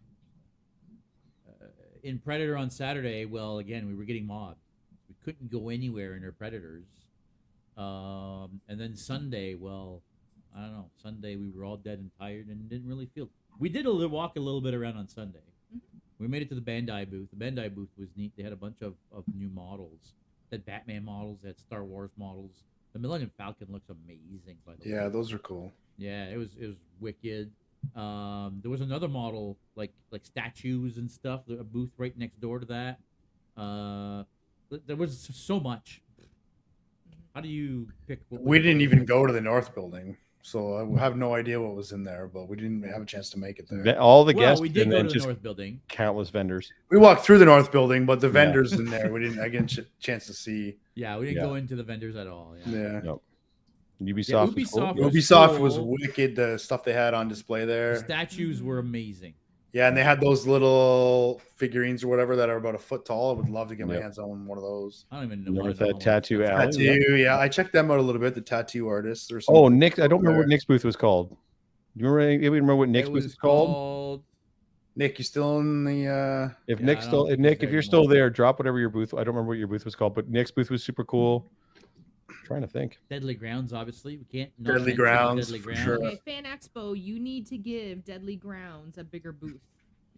B: In Predator on Saturday, well, again we were getting mobbed. We couldn't go anywhere in our Predators. And then Sunday, well, I don't know. Sunday we were all dead and tired and didn't really feel. We did walk a little bit around on Sunday. We made it to the Bandai booth. The Bandai booth was neat. They had a bunch of new models. They had Batman models. They had Star Wars models. The Millennium Falcon looks amazing, by the way.
A: Yeah, those are cool.
B: Yeah, it was wicked. There was another model like statues and stuff. A booth right next door to that. There was so much. How do you pick? What
A: We
B: was-
A: didn't even go to the North Building, so I have no idea what was in there. But we didn't have a chance to make it there.
D: All the
B: Well,
D: guests
B: we did
D: and
B: go
D: then
B: to the
D: just
B: North Building.
D: countless vendors.
A: We walked through the North Building, but the
D: Yeah.
A: vendors in there we didn't. I get a chance to see.
B: Yeah, we didn't
D: Yeah.
B: go into the vendors at all. Yeah.
A: Yeah,
D: No. Ubisoft. was cool.
B: Ubisoft was
A: Ubisoft was
B: cool.
A: wicked. The stuff they had on display
B: The
A: there.
B: statues were amazing.
A: Yeah, and they had those little figurines or whatever that are about a foot tall. I would love to get my
D: Yep.
A: hands on one of those.
B: I don't even know.
D: Remember
B: wanna know
D: that
B: how much
D: tattoo
B: that's-
D: alley?
A: Tattoo, yeah, I checked them out a little bit. The tattoo artists. Or
D: Oh, Nick. I don't remember what Nick's booth was called. Do you remember what Nick's
B: It
D: booth
B: was
D: was called?
A: Nick, you still in the?
D: If
B: Yeah,
D: Nick's
B: I don't
D: still
B: think
D: Nick,
B: he's there
D: if you're still
B: anymore.
D: there, drop whatever your booth. I don't remember what your booth was called, but Nick's booth was super cool. Trying to think.
B: Deadly Grounds, obviously. We can't not
A: Deadly
B: mention
A: Grounds,
B: Deadly
A: for
B: Grounds.
A: sure.
E: Okay, FanExpo, you need to give Deadly Grounds a bigger booth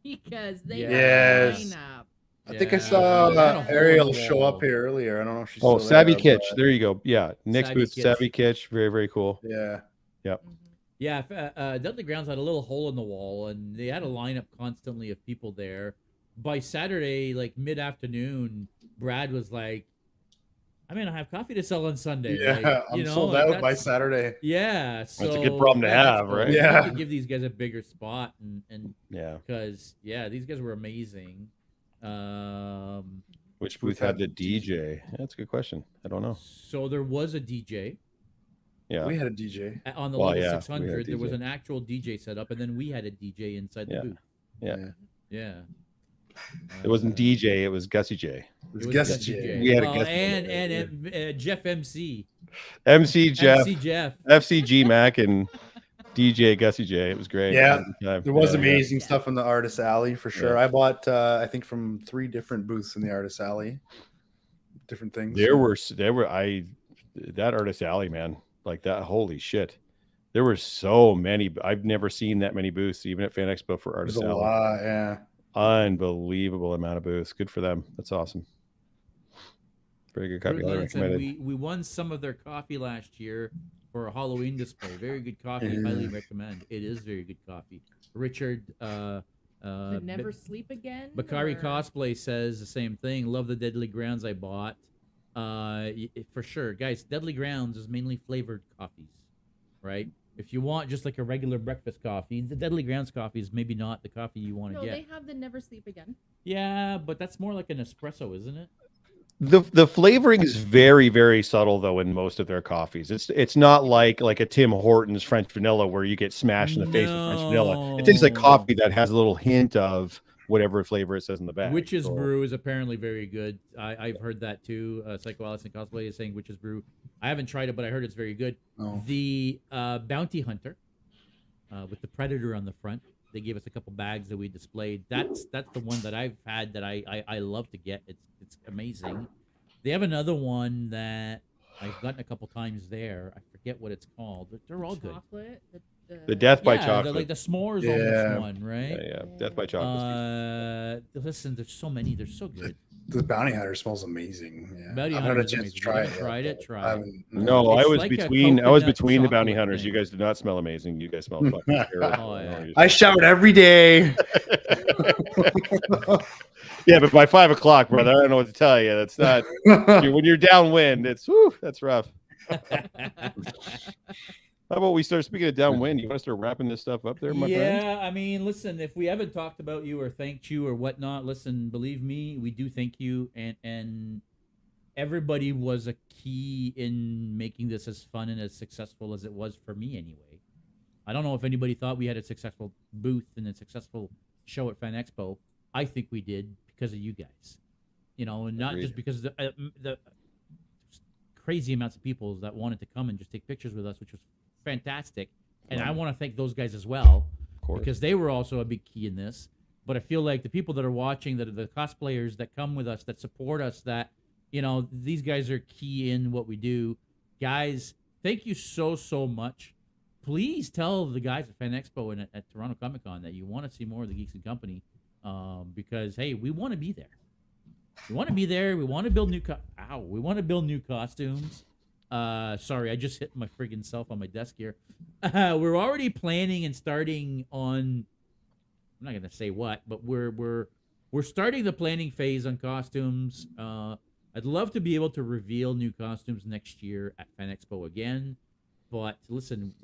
E: because they
A: Yes.
E: have a lineup.
A: I think I
B: Yeah,
A: saw
B: they had a hole in
A: Ariel
B: the
A: show
B: wall.
A: up here earlier. I don't know if she's
D: Oh,
A: still
D: Savvy
A: there,
D: Kitch.
A: but-
D: There you go. Yeah, Nick's
B: Savvy
D: booth,
B: Kitch.
D: Savvy Kitch. Very, very cool.
A: Yeah.
D: Yep.
E: Mhm.
B: Yeah, Deadly Grounds had a little hole in the wall, and they had a lineup constantly of people there. By Saturday, like mid-afternoon, Brad was like, "I mean, I have coffee to sell on Sunday."
A: Yeah,
B: like,
A: I'm
B: you know,
A: sold
B: like,
A: out by
B: that's-
A: Saturday.
B: Yeah, so
D: That's a good problem to have,
B: FanExpo,
D: right?
B: we
A: Yeah.
B: need to give these guys a bigger spot, and
D: Yeah.
B: because these guys were amazing.
D: Which booth had the DJ? That's a good question. I don't know.
B: So there was a DJ
D: Yeah.
A: We had a DJ.
B: on the
D: Well,
B: level
D: yeah, we had a
B: 600. There was
D: DJ.
B: an actual DJ set up, and then we had a DJ inside the
D: Yeah.
B: booth.
D: Yeah.
B: Yeah.
D: It wasn't DJ. It was Gussie J.
A: It was
B: It was
A: Gus
B: Gussie
A: J.
D: We had a
B: Well,
D: Gussie
B: and Jeff MC.
D: MC Jeff,
B: MC Jeff.
D: FCG Mac, and DJ Gussie J. It was great.
A: Yeah,
D: Yeah.
A: There was
D: Yeah.
A: amazing stuff in the Artist Alley for sure.
D: Yeah.
A: I bought, I think, from 3 different booths in the Artist Alley. Different things.
D: There were that Artist Alley, man, like that. Holy shit. There were so many. I've never seen that many booths, even at FanExpo for
A: There's
D: Artist
A: a
D: Alley.
A: lot, yeah.
D: Unbelievable amount of booths. Good for them. That's awesome. Very good copy. Highly
B: Listen,
D: recommended.
B: we won some of their coffee last year for a Halloween display. Very good coffee.
A: Mhm.
B: Highly recommend. It is very good coffee. Richard
E: The Never Sleep Again.
B: Bakari
E: or-
B: Cosplay says the same thing. Love the Deadly Grounds I bought. For sure. Guys, Deadly Grounds is mainly flavored coffees, right? If you want just like a regular breakfast coffee, the Deadly Grounds coffee is maybe not the coffee you want to
E: No,
B: get.
E: they have the Never Sleep Again.
B: Yeah, but that's more like an espresso, isn't it?
D: The flavoring is very, very subtle though in most of their coffees. It's not like a Tim Hortons French vanilla where you get smashed in the face with French vanilla. It tastes like
B: No.
D: coffee that has a little hint of whatever flavor it says in the back.
B: Witch's
D: So-
B: Brew is apparently very good. I've heard that too. Psycho Allison Cosplay is saying Witch's Brew. I haven't tried it, but I heard it's very good.
A: Oh.
B: The Bounty Hunter with the Predator on the front. They gave us a couple bags that we displayed. That's the one that I've had that I love to get. It's amazing. They have another one that I've gotten a couple times there. I forget what it's called, but they're all good.
E: Chocolate.
D: The Death by
B: Yeah,
D: Chocolate.
B: like the s'mores
A: Yeah.
B: almost one, right?
D: Yeah, Death by Chocolate.
B: Listen, there's so many. They're so good.
A: The Bounty Hunter smells amazing. Yeah.
B: Bounty
A: I've had a
B: Hunter's
A: chance
B: amazing.
A: to try
B: You
A: it.
B: haven't tried it?
A: but
B: Try
A: I
B: it.
A: haven't-
D: No, I
B: It's
D: was
B: like a
D: between the
B: coconut
D: Bounty
B: chocolate
D: Hunters.
B: thing.
D: You guys did not smell amazing. You guys smell fucking terrible.
B: Oh, yeah.
D: You
A: I showered every day.
D: Yeah, but by 5 o'clock, brother, I don't know what to tell you. That's not when you're downwind. That's rough. How about we start speaking of downwind? You want to start wrapping this stuff up there, my friend?
B: Yeah, I mean, listen, if we haven't talked about you or thanked you or whatnot, listen, believe me, we do thank you, and everybody was a key in making this as fun and as successful as it was for me anyway. I don't know if anybody thought we had a successful booth and a successful show at FanExpo. I think we did because of you guys, and not
D: Agreed.
B: just because of the crazy amounts of people that wanted to come and just take pictures with us, which was fantastic. And I want to thank those guys as well,
D: Of course.
B: because they were also a big key in this. But I feel like the people that are watching, that are the cosplayers that come with us, that support us, that, these guys are key in what we do. Guys, thank you so, so much. Please tell the guys at FanExpo and at Toronto Comic Con that you want to see more of the Geeks and Company, because, hey, we want to be there. We want to be there. We want to build we want to build new costumes. Sorry, I just hit my friggin' self on my desk here. We're already planning and starting on. I'm not gonna say what, but we're starting the planning phase on costumes. I'd love to be able to reveal new costumes next year at FanExpo again, but listen,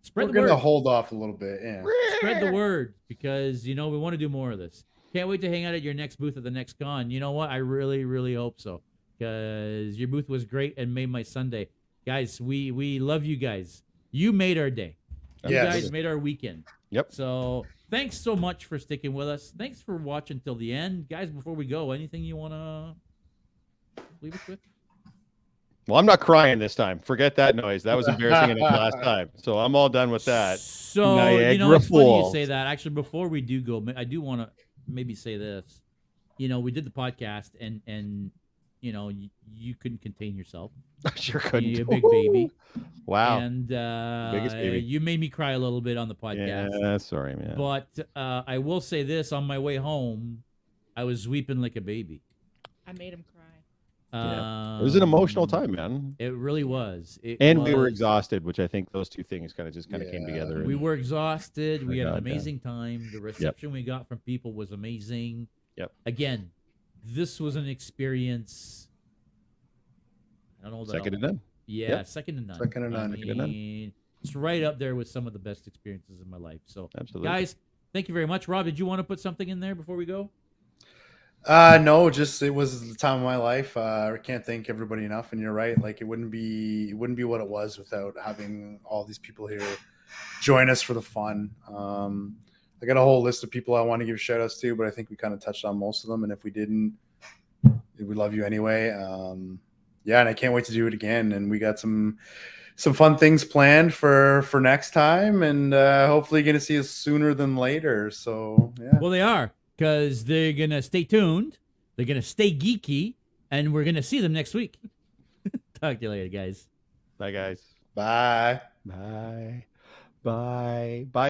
B: spread
A: We're
B: the word.
A: gonna hold off a little bit. Yeah.
B: Spread the word, because we want to do more of this. Can't wait to hang out at your next booth at the next con. You know what? I really, really hope so, because your booth was great and made my Sunday. Guys, we love you guys. You made our day. You
A: Yes.
B: guys made our weekend.
D: Yep.
B: So thanks so much for sticking with us. Thanks for watching till the end. Guys, before we go, anything you want to leave us with?
D: Well, I'm not crying this time. Forget that noise. That was embarrassing enough last time. So I'm all done with that.
B: So
D: Niagara
B: it's funny you
D: Falls.
B: say that. Actually, before we do go, I do want to maybe say this. We did the podcast, and you couldn't contain yourself.
D: I sure couldn't.
B: You're a big baby.
D: Wow.
B: And
D: Biggest baby.
B: you made me cry a little bit on the podcast.
D: Yeah, sorry, man.
B: But I will say this: on my way home, I was weeping like a baby.
E: I made him cry.
D: Yeah. It was an emotional time, man.
B: It really was.
D: We were exhausted, which I think those two things kind of came together.
B: We were exhausted. We had an
D: God,
B: amazing time. The reception we got from people was amazing.
D: Yep.
B: Again, this was an experience. I don't know.
D: Second to none.
B: Yeah,
D: Yep.
B: second to none.
A: Second to none.
B: I mean, it's right up there with some of the best experiences in my life. So,
D: Absolutely.
B: guys, thank you very much. Rob, did you want to put something in there before we go?
A: No, just it was the time of my life. I can't thank everybody enough. And you're right, like it wouldn't be what it was without having all these people here join us for the fun. I got a whole list of people I want to give shout outs to, but I think we kind of touched on most of them. And if we didn't, we love you anyway. And I can't wait to do it again. And we got some fun things planned for next time, and hopefully going to see us sooner than later. So yeah.
B: Well, they are, because they're gonna stay tuned. They're gonna stay geeky, and we're gonna see them next week. Talk to you later, guys.
D: Bye, guys.
A: Bye.
D: Bye. Bye. Bye.